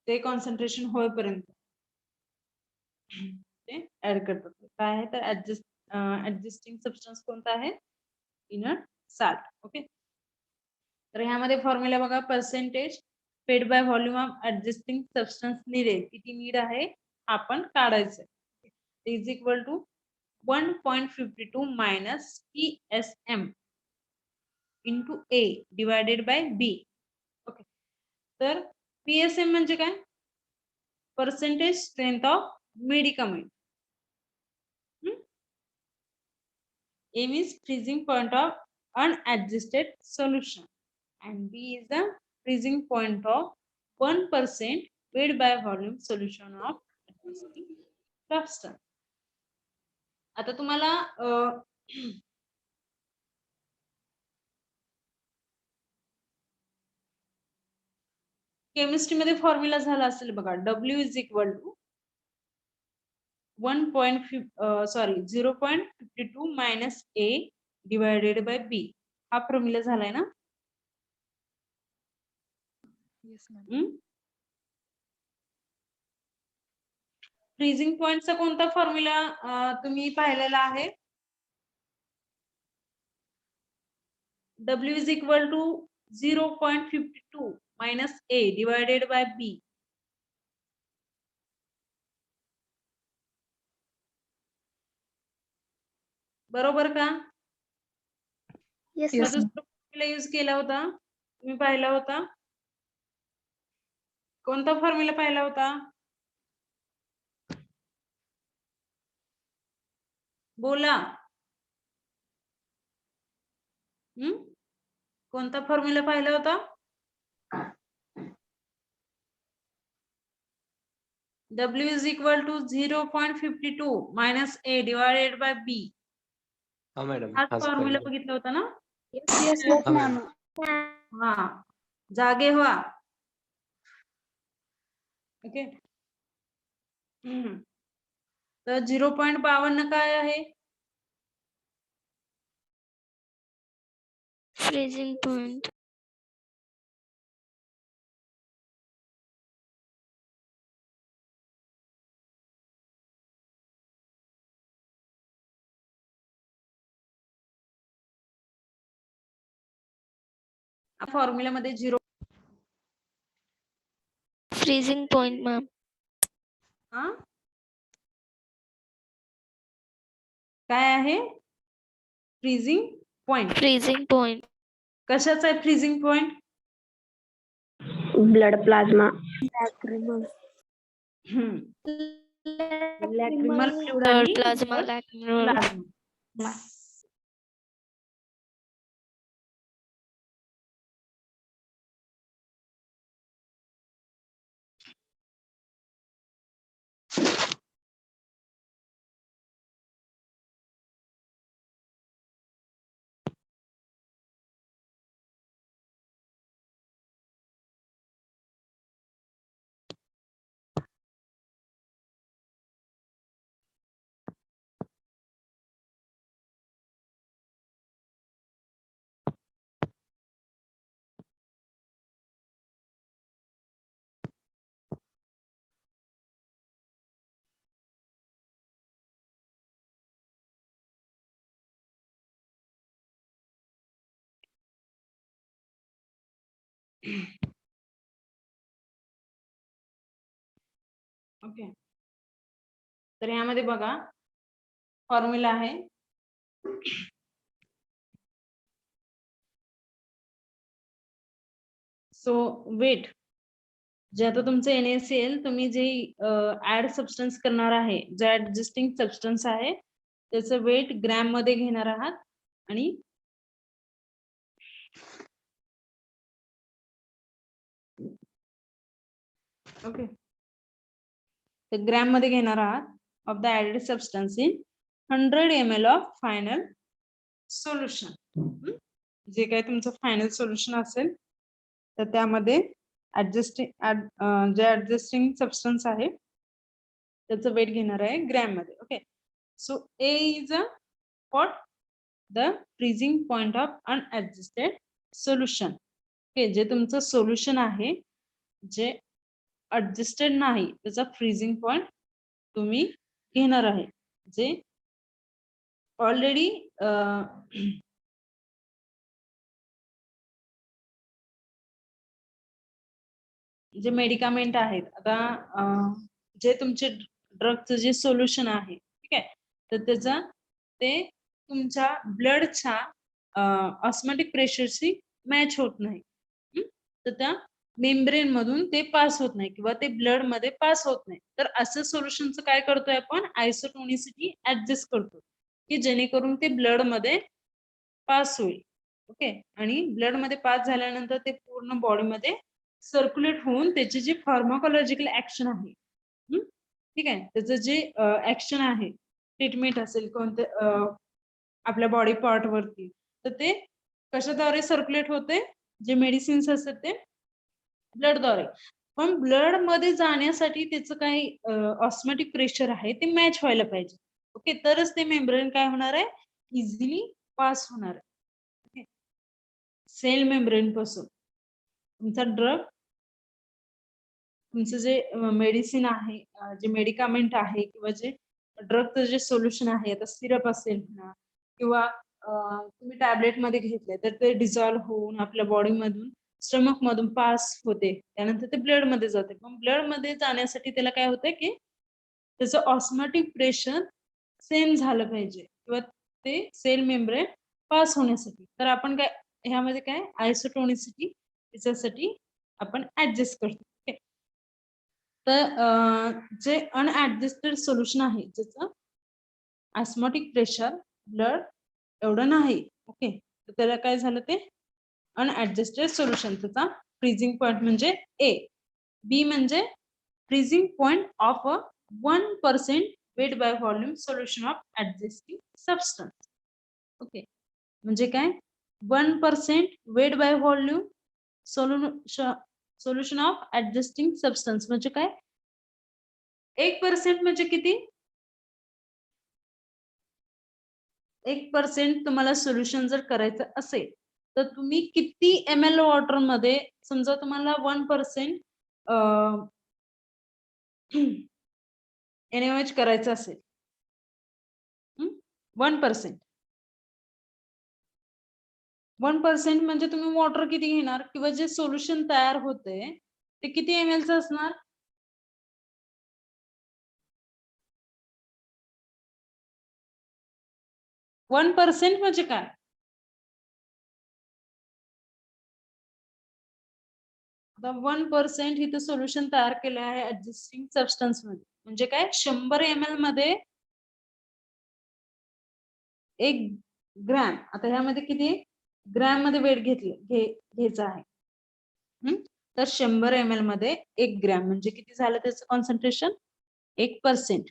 ते कॉन्सन्ट्रेशन होईपर्यंत ते ऍड करतात. काय आहे तर ऍडजस्टिंग सबस्टन्स कोणता आहे इनर्ट साल्ट. ओके, तर ह्यामध्ये फॉर्म्युला बघा percentage fed by volume of adjusting substance needed किती नीड आहे आपण काढायचं is equal to 1.52 minus PSM into A divided by B. Okay, तर PSM म्हणजे काय percentage strength of medicament. A means freezing point of unadjusted solution and B is the freezing point of 1% weight by volume solution of adjusting substance. आता तुम्हाला chemistry मध्ये formula झाला असेल बघा W is equal to 0.52 minus A divided by B हा formula झालाय ना. Freezing पॉइंटचा कोणता फॉर्म्युला तुम्ही पाहिलेला आहे W is equal to 0.52 minus A divided by B. बरोबर का Yes, दुसरा फॉर्म्युला यूज केला होता तुम्ही पाहिला होता कोणता फॉर्म्युला पाहिला होता बोला. कोणता फॉर्म्युला पाहिला होता W is equal to 0.52 minus A divided by B. हा मॅडम हाच हाच फॉर्म्युला पहिला. बघितला होता ना? Yes, हा ma'am. मॅडम. हा, जागे व्हा. ओके. तर 0.52 काय आहे? Freezing point. फॉर्म्युल्यामध्ये 0 Freezing point, ma'am. हा काय आहे? Freezing point. Freezing point. कशाचा आहे freezing point? Blood plasma. Lacrimal fluid Blood आणि plasma. Lacrimal. प्लाझ्मा. ओके. तर यामध्ये बघा फॉर्म्युला आहे. सो वेट जे आता तुमचं NaCl तुम्ही जे ऍड सबस्टन्स करणार आहे, जे ऍडजस्टिंग सबस्टन्स आहे त्याचं वेट ग्रॅम मध्ये घेणार आहात आणि ओके तर ग्रॅम मध्ये घेणार आहात of the added substance in 100 ml of final solution. जे काही तुमचं फायनल सोल्युशन असेल तर त्यामध्ये जे ऍडजस्टिंग सबस्टन्स आहे त्याचं वेट घेणार आहे ग्रॅम मध्ये. Okay. So A is what the freezing point of unadjusted solution. Okay, जे तुमचं सोल्युशन आहे जे ऍडजस्टेड नाही त्याचा फ्रीजिंग पॉइंट तुम्ही घेणार आहे, जे ऑलरेडी जे मेडिकामेंट आहेत. आता जे तुमचे ड्रगचं जे सोल्युशन आहे, ठीक आहे, तर त्याचा ते तुमच्या ब्लडच्या ऑस्मॅटिक प्रेशरशी मॅच होत नाही. तर त्या मेम्ब्रेन मधून ते पास होत नाही किंवा ते ब्लड मध्ये पास होत नाही. तर असं सोल्युशनचं काय करतोय आपण? आयसोटोनिसिटी ऍडजस्ट करतो की जेणेकरून ते ब्लड मध्ये पास होईल. ओके. आणि ब्लड मध्ये पास झाल्यानंतर ते पूर्ण बॉडीमध्ये सर्क्युलेट होऊन त्याची जी फार्माकोलॉजिकल ऍक्शन आहे, ठीक आहे, त्याचं जे ऍक्शन आहे, ट्रीटमेंट असेल कोणत्या आपल्या बॉडी पार्ट वरती, तर ते कशाद्वारे सर्क्युलेट होते? जे मेडिसिन्स असतात ते ब्लडद्वारे. पण ब्लड मध्ये जाण्यासाठी त्याचं काही ऑस्मॅटिक प्रेशर आहे ते मॅच व्हायला पाहिजे. ओके, तरच ते मेम्ब्रेन काय होणार आहे? इझिली पास होणार आहे. सेल मेम्ब्रेन पासून तुमचा ड्रग, तुमचं जे मेडिसिन आहे, जे मेडिकामेंट आहे किंवा जे ड्रगचं जे सोल्युशन आहे, आता सिरप असेल ना किंवा तुम्ही टॅबलेट मध्ये घेतले तर ते डिझॉल्व्ह होऊन आपल्या बॉडी मधून स्टमक मधून पास होते, त्यानंतर ते ब्लड मध्ये जाते. पण ब्लड मध्ये जाण्यासाठी त्याला काय होतं की त्याचं ऑस्मॅटिक प्रेशर सेम झालं पाहिजे किंवा ते सेल मेम्ब्रेन पास होण्यासाठी. तर आपण काय ह्यामध्ये काय आयसोटोनिसिटी त्याच्यासाठी आपण ऍडजस्ट करतो. ओके. तर जे अनऍडजस्टेड सोल्युशन आहे ज्याचं ऑस्मॅटिक प्रेशर ब्लड एवढं नाही, ओके, तर त्याला काय झालं? ते अनऍडजस्टेड सोल्युशन. त्याचा फ्रीजिंग पॉइंट म्हणजे A. B म्हणजे freezing point of a 1% weight by volume solution of adjusting substance. Okay, म्हणजे काय 1% weight by volume solution of adjusting substance म्हणजे काय 1% म्हणजे किती 1% तुम्हाला सोल्युशन जर करायचं असेल तर तुम्ही किती ml वॉटर मध्ये समजा तुम्हाला 1% NaOH करायचं असेल 1% म्हणजे तुम्ही वॉटर किती घेणार किंवा जे सोल्युशन तयार होते ते किती ml चं असणार 1% म्हणजे काय आता 1% इथं सोल्युशन तयार केलं आहे ऍडजस्टिंग सबस्टन्स मध्ये म्हणजे काय 100 ml मध्ये 1 ग्रॅम आता ह्यामध्ये किती ग्रॅम मध्ये वेट घ्यायचं आहे तर 100 ml मध्ये 1 ग्रॅम म्हणजे किती झालं त्याचं कॉन्सन्ट्रेशन 1%.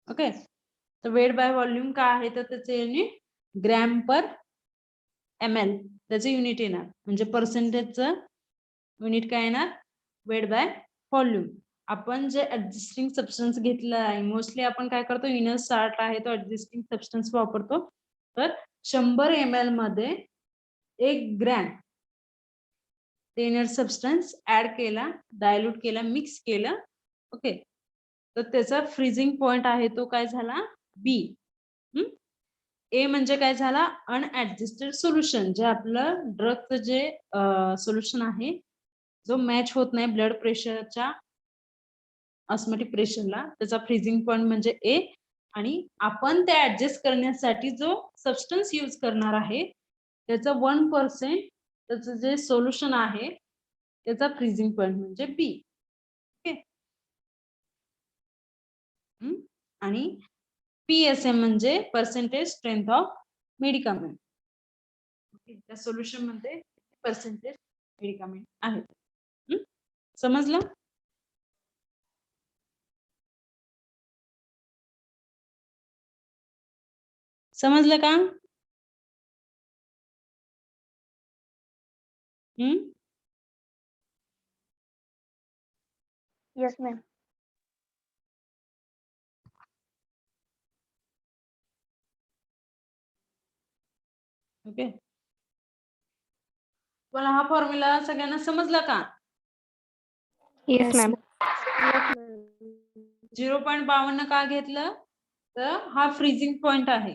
ओके, तर वेट बाय व्हॉल्यूम काय आहे तर त्याचे युनिट ग्रॅम पर ml त्याचे युनिट येणार म्हणजे पर्सेंटेजचं युनिट काय येणार वेट बाय व्हॉल्यूम. आपण जे ऍडजस्टिंग सबस्टन्स घेतलं आहे मोस्टली आपण काय करतो इनर साल्ट आहे तो ऍडजस्टिंग सबस्टन्स वापरतो तर 100 ml मध्ये 1 ग्रॅम इनर सबस्टन्स ऍड केला डायल्यूट केला मिक्स केलं ओके तर त्याचा फ्रीजिंग पॉइंट आहे तो काय झाला बी. ए म्हणजे काय झाला अनऍडजस्टेड सोल्युशन जे आपलं ड्रगचं जे सोल्युशन आहे जो मॅच होत नाही ब्लड प्रेशरच्या ऑस्मोटिक प्रेशरला त्याचा फ्रीजिंग पॉइंट म्हणजे ए आणि आपण ते ऍडजस्ट करण्यासाठी जो सबस्टन्स यूज करणार आहे त्याचा 1% त्याचं जे सोल्युशन आहे त्याचा फ्रीजिंग पॉइंट म्हणजे बी. ओके, आणि PSM म्हणजे पर्सेंटेज स्ट्रेंथ ऑफ मेडिकामेंट. त्या सोल्युशन मध्ये पर्सेंटेज मेडिकामेंट आहे. समजलं का Yes, ma'am. ओके, मला हा फॉर्म्युला सगळ्यांना समजला का येस मॅम. 0.52 का घेतलं तर हा फ्रीजिंग पॉइंट आहे.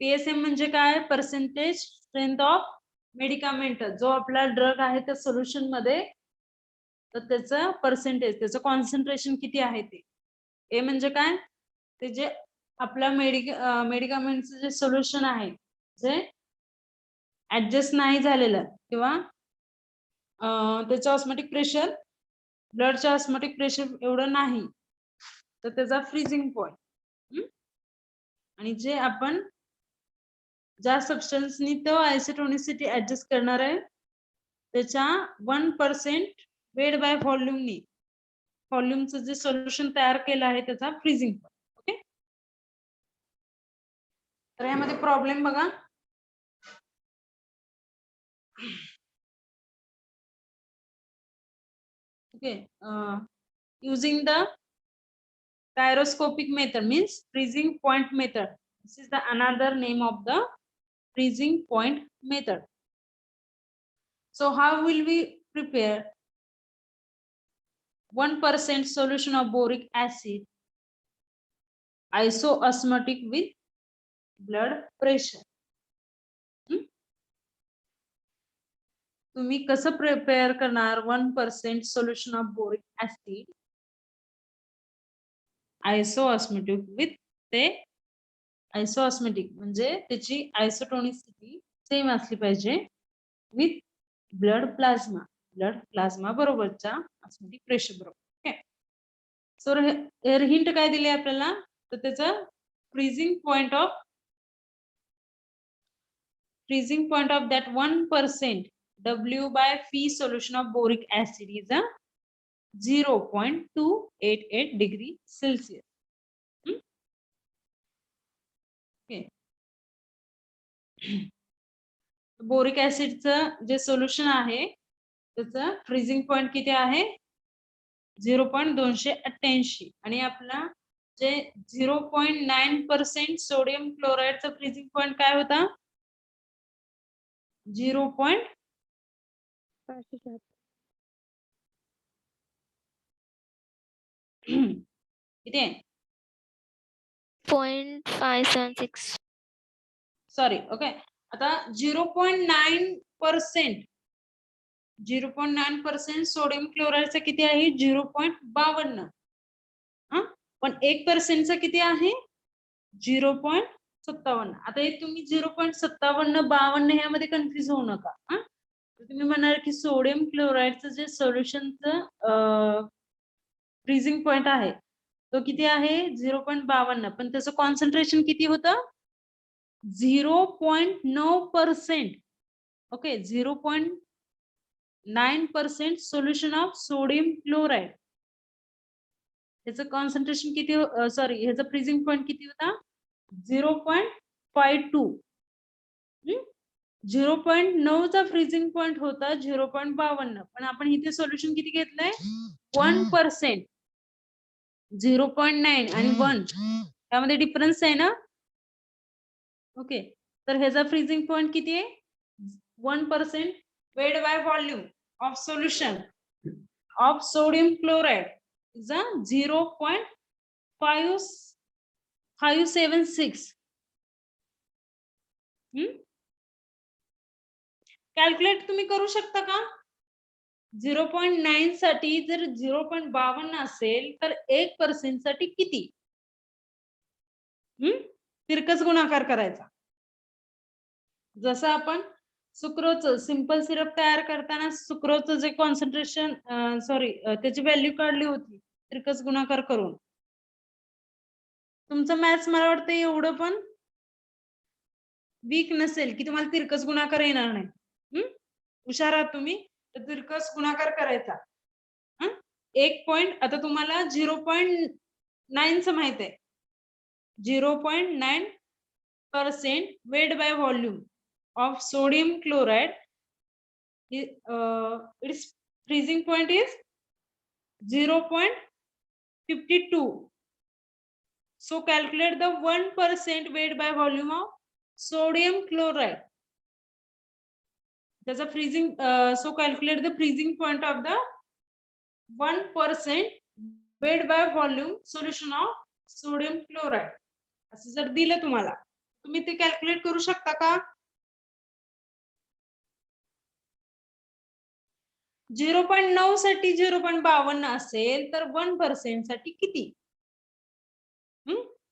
PSM म्हणजे काय पर्सेंटेज स्ट्रेंथ ऑफ मेडिकामेंट जो आपला ड्रग आहे त्या सोल्युशन मध्ये तर त्याचं पर्सेंटेज त्याचं कॉन्सन्ट्रेशन किती आहे ते. ए म्हणजे काय ते जे आपल्या मेडिकामेंटचं जे सोल्युशन आहे जे ऍडजस्ट नाही झालेलं किंवा त्याचं ऑस्मोटिक प्रेशर ब्लडचं ऑस्मोटिक प्रेशर एवढं नाही तर त्याचा फ्रीजिंग पॉइंट आणि जे आपण ज्या सबस्टन्सनी तो आयसोटोनिसिटी ऍडजस्ट करणार आहे त्याच्या 1% वेट बाय व्हॉल्यूमनी व्हॉल्यूमचं जे सोल्युशन तयार केलं आहे त्याचा फ्रीजिंग पॉइंट. ओके, तर यामध्ये प्रॉब्लेम बघा okay using the gyroscopic method means freezing point method. This is the another name of the freezing point method. So how will we prepare 1% solution of boric acid isoosmotic with blood pressure? तुम्ही कसं prepare करणार 1% solution of boric acid isoosmotic with ते isoosmotic म्हणजे त्याची isotonicity same असली पाहिजे with blood plasma बरोबरच्या osmotic pressure बरोबर. ओके, सो हिंट काय दिली आपल्याला तर त्याचं freezing point of that 1% W by Phi solution of boric acid is a 0.288 degree Celsius. Okay. Boric ऍसिडचं जे सोल्युशन आहे त्याचं फ्रीजिंग पॉइंट किती आहे 0.288 आणि आपला जे 0.9% सोडियम क्लोराईडचा फ्रीजिंग पॉइंट काय होता 0. 576. किती आहे 0.576. सॉरी ओके आता 0.9% 0.9% सोडियम क्लोराईडचा किती आहे 0.52 पण 1% किती आहे 0.57. आता हे तुम्ही 0.57 52 ह्यामध्ये कन्फ्युज होऊ नका. तुम्ही म्हणाल की सोडियम क्लोराईडचं जे सोल्युशनचं फ्रीजिंग पॉइंट आहे तो किती आहे 0.52 पण त्याचं कॉन्सन्ट्रेशन किती होतं 0.9%. Okay 0.9% solution of sodium chloride त्याचं कॉन्सन्ट्रेशन किती सॉरी ह्याचा फ्रीजिंग पॉइंट किती होता 0.52. 0.9 चा फ्रीजिंग पॉइंट होता 0.52 पण आपण इथे सोल्युशन किती घेतलंय 1%. 0.9 आणि 1 त्यामध्ये डिफरन्स आहे ना. ओके तर ह्याचा फ्रीजिंग पॉइंट किती आहे 1% वेड bye volume of solution of sodium chloride is 0.576. Calculate तुम्ही करू शकता का 0.9 साठी जर 0.52 असेल तर 1% साठी किती तिरकस गुणाकार करायचा. जसं आपण सुक्रोजचं सिंपल सिरप तयार करताना सुक्रोजचं जे कॉन्सन्ट्रेशन सॉरी त्याची व्हॅल्यू काढली होती तिरकस गुणाकार करून. तुमचं मॅथ्स मला वाटतं एवढं पण वीक नसेल की तुम्हाला तिरकस गुणाकार येणार नाही. हुशार आहात तुम्ही तर तिरकस गुणाकार करायचा. 1 पॉइंट आता तुम्हाला 0.9 च माहित आहे 0.9% weight by volume of sodium chloride its freezing point is 0.52. So calculate the 1% weight by volume of sodium chloride. There's a freezing so calculate the freezing point of the 1% weight by volume solution of sodium chloride. असं जर दिलं तुम्हाला तुम्ही ते calculate करू शकता का 0.9 साठी 0.52 असेल तर 1% साठी किती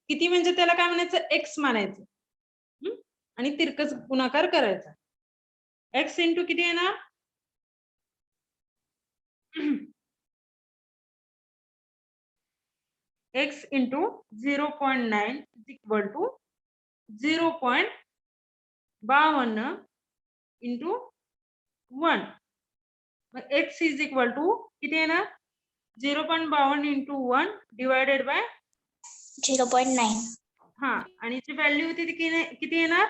किती म्हणजे त्याला काय म्हणायचं x मानायचं आणि तिरकस गुणाकार करायचा. x इंटू किती येणार x into 0.9 is equal to 0.52 into 1. x is equal to किती येणार 0.52 इंटू 1 डिवायडेड बाय 0.9. हा आणि जी व्हॅल्यू होती ती किती येणार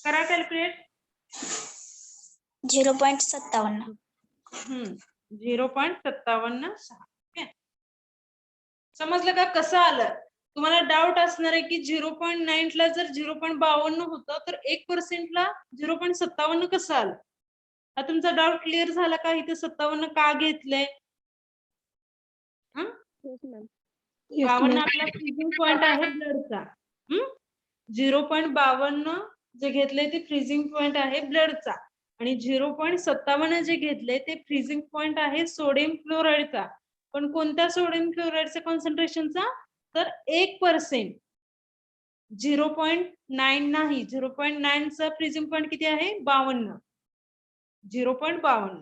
करा कॅल्क्युलेट 0.57. 0.57. समजलं का कसं आलं तुम्हाला डाऊट असणार आहे की 0.9 ला जर 0.52 होतं तर 1% ला 0.57 कसं आलं. हा तुमचा डाऊट क्लिअर झाला का इथे 57 का घेतलंय 52 आपला फ्रीजिंग पॉइंट आहे ब्लडचा 0.52 जे घेतलंय ते फ्रीजिंग पॉइंट आहे ब्लडचा आणि 0.57 जे घेतलंय ते फ्रीजिंग पॉइंट आहे सोडियम क्लोराईडचा. पण कोणत्या सोडियम क्लोराईडच्या कॉन्सन्ट्रेशनचा तर 1% 0.9 नाही 0.9 चा फ्रीजिंग पॉइंट किती आहे 52 0.52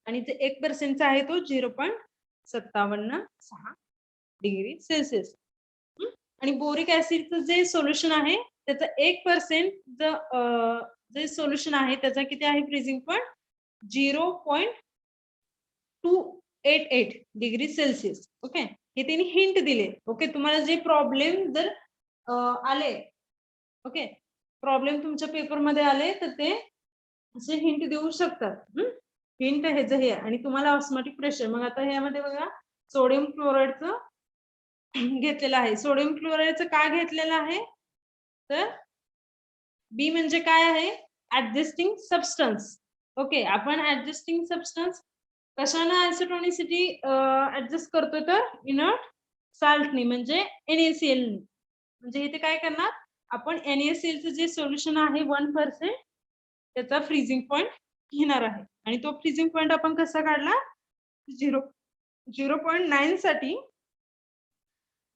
आणि ते 1% चा आहे तो 0.57 डिग्री सेल्सिअस. आणि बोरिक ऍसिडचं जे सोल्युशन आहे त्याचं 1% जे सोल्युशन आहे त्याचा किती आहे freezing point 0.288 degree Celsius. Okay हे त्यांनी हिंट दिले. ओके तुम्हाला जे प्रॉब्लेम जर आले, ओके, प्रॉब्लेम तुमच्या पेपरमध्ये आले तर ते असे हिंट देऊ शकतात. हिंट हे जे हे आणि तुम्हाला ऑस्मोटिक प्रेशर. मग आता ह्यामध्ये बघा सोडियम क्लोराईडचं घेतलेलं आहे. सोडियम क्लोराईडचं काय घेतलेलं आहे तर बी म्हणजे काय आहे ऍडजस्टिंग सबस्टन्स. ओके, आपण ऍडजस्टिंग सबस्टन्स कशाने आयसोटोनिसिटी ऍडजस्ट करतो तर इनर्ट साल्टनी म्हणजे NaCl. म्हणजे इथे काय करणार आपण NaCl चं जे सोल्युशन आहे 1% त्याचा फ्रीजिंग पॉइंट घेणार आहे आणि तो फ्रीजिंग पॉइंट आपण कसा काढला 0.9 साठी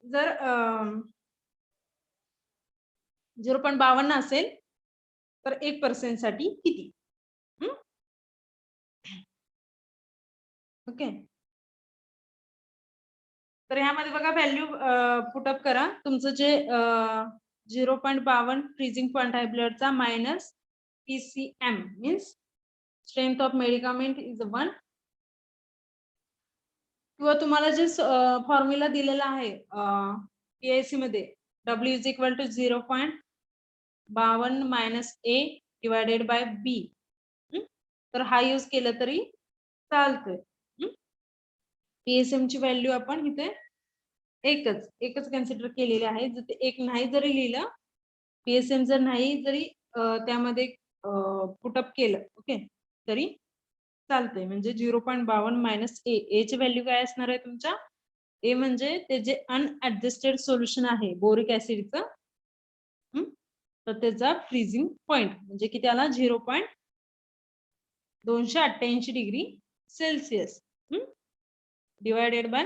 जर 0.52 असेल तर 1% साठी किती. ओके, तर ह्यामध्ये बघा व्हॅल्यू पुटअप करा. तुमचं जे 0.52 फ्रीजिंग पॉइंट आहे ब्लडचा minus PCM means strength of medicament is 1 किंवा तुम्हाला जे फॉर्म्युला दिलेला आहे PIC मध्ये W is equal to 0.52 minus A divided by B. तर हा यूज केला तरी चालतोय. PSM ची व्हॅल्यू आपण इथे एकच कन्सिडर केलेली आहे. जर ते एक नाही जरी लिहिलं PSM जर नाही जरी त्यामध्ये पुटअप केलं ओके तरी चालतंय. म्हणजे 0.52 मायनस ए ची व्हॅल्यू काय असणार आहे तुमच्या ए म्हणजे ते जे अनऍडजस्टेड सोल्युशन आहे बोरिक ऍसिडचं तर त्याचा फ्रीजिंग पॉइंट म्हणजे किती आला 0.288 डिग्री सेल्सिअस डिवायडेड बाय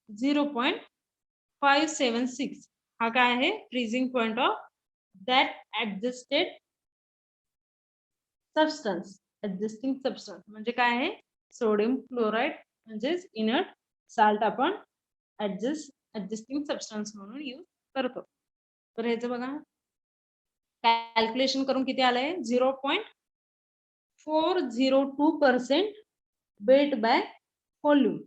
0.576 हा काय आहे freezing point of that adjusted substance. Adjusting substance म्हणजे काय आहे सोडियम क्लोराईड म्हणजेच इनर्ट साल्ट आपण ऍडजस्टिंग सबस्टन्स म्हणून यूज करतो. तर ह्याचं बघा कॅल्क्युलेशन करून किती आलंय 0.402% वेट बाय व्हॉल्यूम.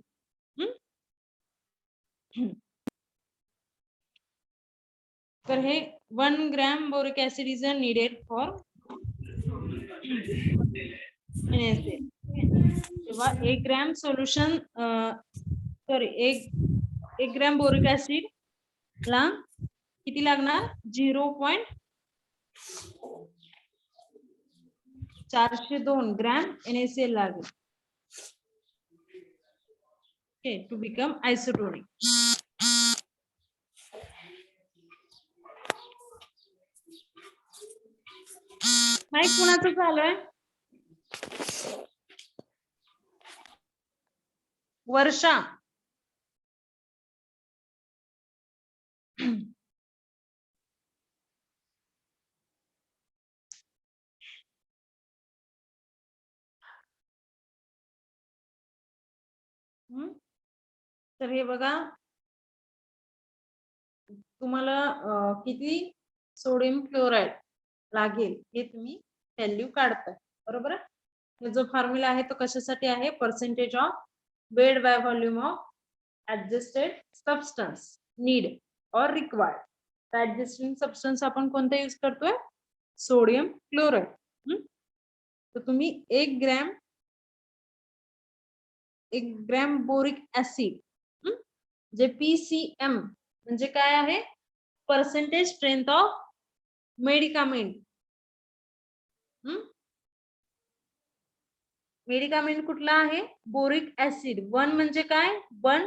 तर हे 1 gram boric acid is needed for NaCl. तेव्हा 1 gram solution sorry 1 gram boric acid ला किती लागणार 0.402 ग्रॅम NaCl लागेल okay to become isotonic. Mic कुणाचं चालू आहे वर्षा. तर हे बघा तुम्हाला किती सोडियम क्लोराईड लागेल हे तुम्ही व्हॅल्यू काढताय बरोबर. जो फॉर्म्युला आहे तो कशासाठी आहे percentage of weight by volume of adjusted substance need और रिक्वायर्ड. ऍडजस्टिंग सबस्टन्स आपण कोणता यूज करतोय सोडियम क्लोराईड. तर तुम्ही 1 ग्रॅम बोरिक ऍसिड जे PCM म्हणजे काय आहे percentage strength of medicament. Medicament कुठला आहे बोरिक ऍसिड 1 म्हणजे काय 1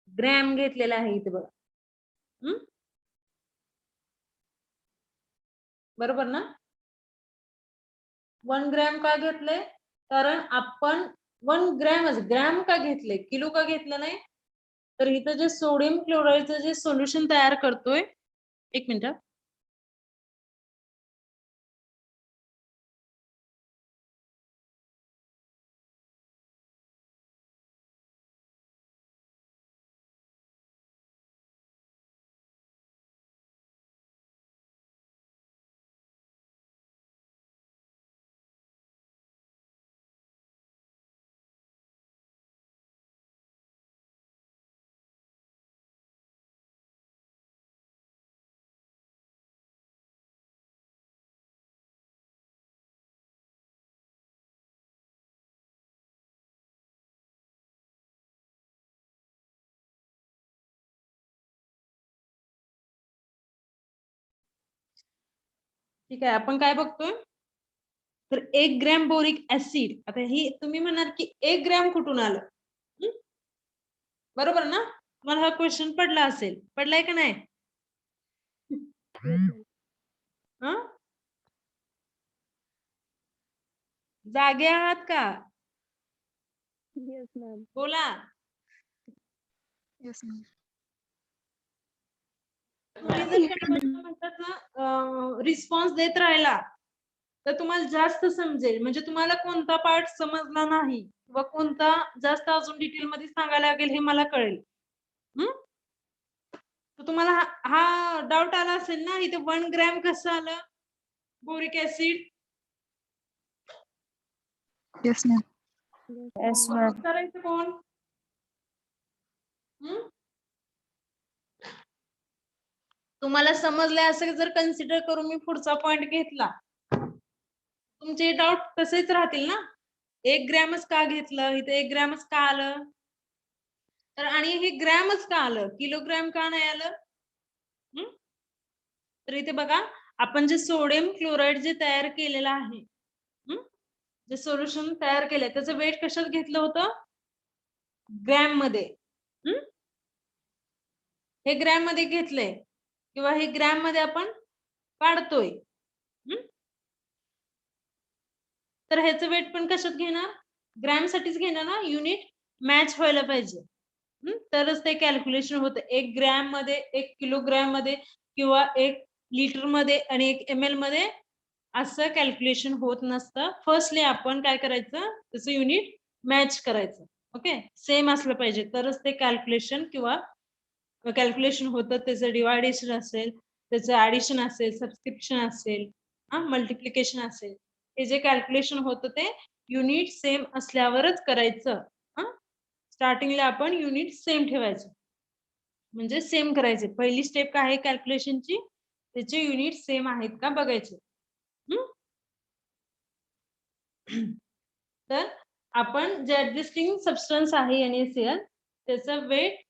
ग्रॅम घेतलेला आहे इथे बघा. बरोबर ना 1 ग्रॅम का घेतलंय कारण आपण 1 ग्रॅम का घेतले किलो का घेतलं नाही तर इथं जे सोडियम क्लोराईडचं जे सोल्युशन तयार करतोय 1 मिनिट ठीक आहे, आपण काय बघतोय तर 1 ग्रॅम बोरिक ऍसिड. आता ही तुम्ही म्हणाल की 1 ग्रॅम कुठून आलं? बरोबर ना? मला हा क्वेश्चन पडला असेल, पडलाय का नाही? जागे आहात का? Yes, ma'am. बोला. Yes, ma'am. तुम्ही जर त्याबद्दल म्हणतात ना रिस्पॉन्स देत राहिला तर तुम्हाला जास्त समजेल. म्हणजे तुम्हाला कोणता पार्ट समजला नाही किंवा कोणता जास्त अजून डिटेल मध्ये सांगायला लागेल हे मला कळेल. तर तुम्हाला हा डाऊट आला असेल ना, इथे 1 ग्रॅम कसं आलं boric acid? Yes, ma'am. Yes, ma'am. करायचं कोण? तुम्हाला समजलंय असं जर कन्सिडर करून मी पुढचा पॉइंट घेतला, तुमचे डाऊट तसेच राहतील ना. 1 ग्रॅमच का घेतलं, इथे 1 ग्रॅमच का आलं, तर आणि हे ग्रॅमच का आलं, किलोग्रॅम का नाही आलं? तर इथे बघा, आपण जे सोडियम क्लोराईड जे तयार केलेलं आहे, जे सोल्युशन तयार केलंय त्याचं वेट कशात घेतलं होतं? ग्रॅम मध्ये. हे ग्रॅम मध्ये घेतलंय किंवा हे ग्रॅम मध्ये आपण काढतोय. तर ह्याचं वेट पण कशात घेणार? ग्रॅम साठीच घेणार ना, युनिट मॅच व्हायला पाहिजे. तरच ते कॅल्क्युलेशन होतं. 1 ग्रॅम मध्ये, 1 किलोग्रॅम मध्ये किंवा 1 लिटर मध्ये आणि 1 ml मध्ये असं कॅल्क्युलेशन होत नसतं. फर्स्टली आपण काय करायचं, त्याचं युनिट मॅच करायचं. ओके, सेम असलं पाहिजे तरच ते कॅल्क्युलेशन किंवा कॅल्क्युलेशन होतं. त्याचं डिवायडेशन असेल, त्याचं ऍडिशन असेल, सबस्क्रिप्शन असेल, मल्टिप्लिकेशन असेल, हे जे कॅल्क्युलेशन होतं ते युनिट सेम असल्यावरच करायचं. स्टार्टिंगला आपण युनिट सेम ठेवायचं, म्हणजे सेम करायचे. पहिली स्टेप काय आहे कॅल्क्युलेशनची, त्याचे युनिट सेम आहेत का बघायचे. तर आपण जे ऍडजस्टिंग सबस्टन्स आहे NaCl, त्याचं वेट,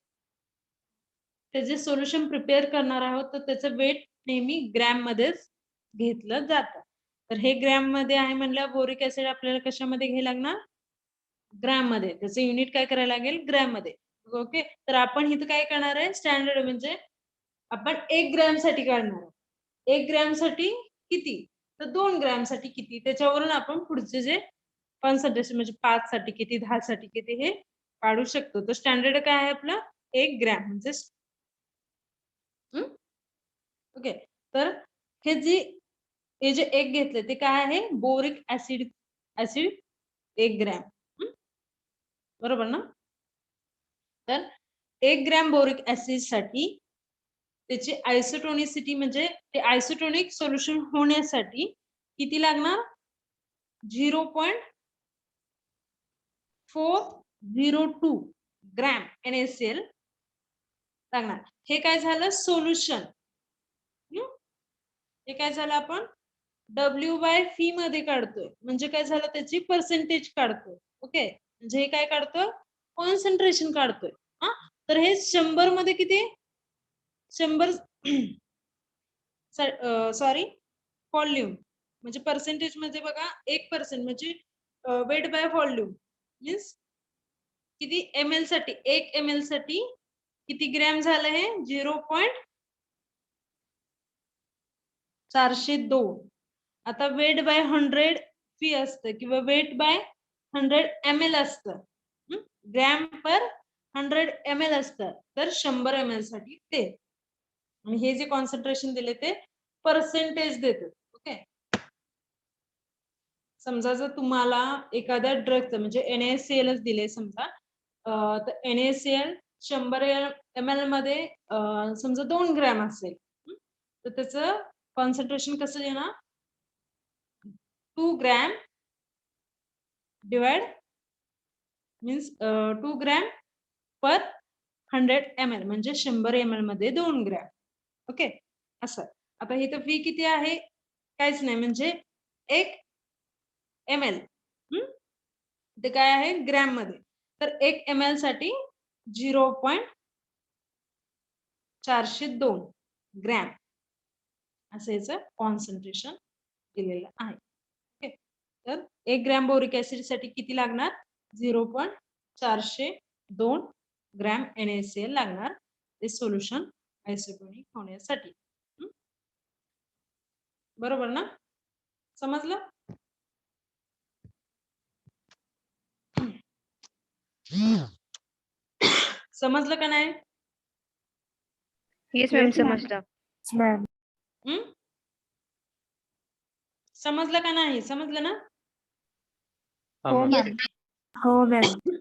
त्याचे सोल्युशन प्रिपेअर करणार आहोत तर त्याचं वेट नेहमी ग्रॅम मध्येच घेतलं जातं. तर हे ग्रॅम मध्ये आहे म्हणल्यावर बोरिक ऍसिड आपल्याला कशामध्ये घ्यायला लागणार? ग्रॅम मध्ये. त्याचं युनिट काय करायला लागेल? ग्रॅम मध्ये. ओके, तर आपण इथं काय करणार आहे, स्टँडर्ड म्हणजे आपण 1 ग्रॅम साठी काढणार आहोत. 1 ग्रॅम साठी किती, तर 2 ग्रॅम साठी किती, त्याच्यावरून आपण पुढचे जे कॉन्सन्ट्रेशन म्हणजे 5 साठी किती, 10 साठी किती हे काढू शकतो. तर स्टँडर्ड काय आहे आपलं? 1 ग्रॅम म्हणजे. ओके, तर हे जे 1 घेतले ते काय आहे? Boric acid 1 gram. बरोबर ना? तर 1 ग्रॅम बोरिक ऍसिड साठी त्याची आयसोटोनिसिटी म्हणजे ते आयसोटोनिक सोल्युशन होण्यासाठी किती लागणार? 0.402 ग्रॅम NaCl लागणार. हे काय झालं? सोल्युशन. हे काय झालं? आपण W/V मध्ये काढतोय, म्हणजे काय झालं? त्याची पर्सेंटेज काढतोय. ओके, म्हणजे हे काय काढतोय? कॉन्सन्ट्रेशन काढतोय. तर हे 100 मध्ये किती? 100 सॉरी, व्हॉल्यूम म्हणजे पर्सेंटेज मध्ये बघा 1% म्हणजे वेट बाय व्हॉल्यूम मीन्स किती ml साठी, 1 ml साठी किती ग्रॅम झालं? हे 0.402. आता वेट बाय 100 फी असतं किंवा वेट बाय 100 ml असतं. ग्रॅम पर 100 ml असतं, तर 100 ml साठी ते. आणि हे जे कॉन्सन्ट्रेशन दिले ते पर्सेंटेज देतात. ओके, समजा जर तुम्हाला एखाद्या ड्रगचं म्हणजे NaClच दिले समजा, तर NaCl 100 ml मध्ये समजा 2 ग्रॅम असेल, तर त्याचं कॉन्सन्ट्रेशन कसं देणार? 2 gram divide means 2 gram per 100 ml म्हणजे 100 ml मध्ये 2 ग्रॅम. ओके, असं. आता इथं फी किती आहे? काहीच नाही, म्हणजे 1 ml. ते काय आहे? ग्रॅम मध्ये. तर 1 ml साठी 0.402 ग्रॅम असं याचं कॉन्सन्ट्रेशन दिलेला आहे. ओके, तर 1 ग्रॅम बोरिक ऍसिड साठी किती लागणार? 0.402 ग्रॅम NaCl लागणार ते सोल्युशन आयसोटोनिक होण्यासाठी. बरोबर ना? समजलं? समजलं का नाही? Yes ma'am Yes, ma'am. समजलं. मॅम. हम्म? समजलं का नाही? समजलं ना? हो समजलं. मॅम. हो मॅम.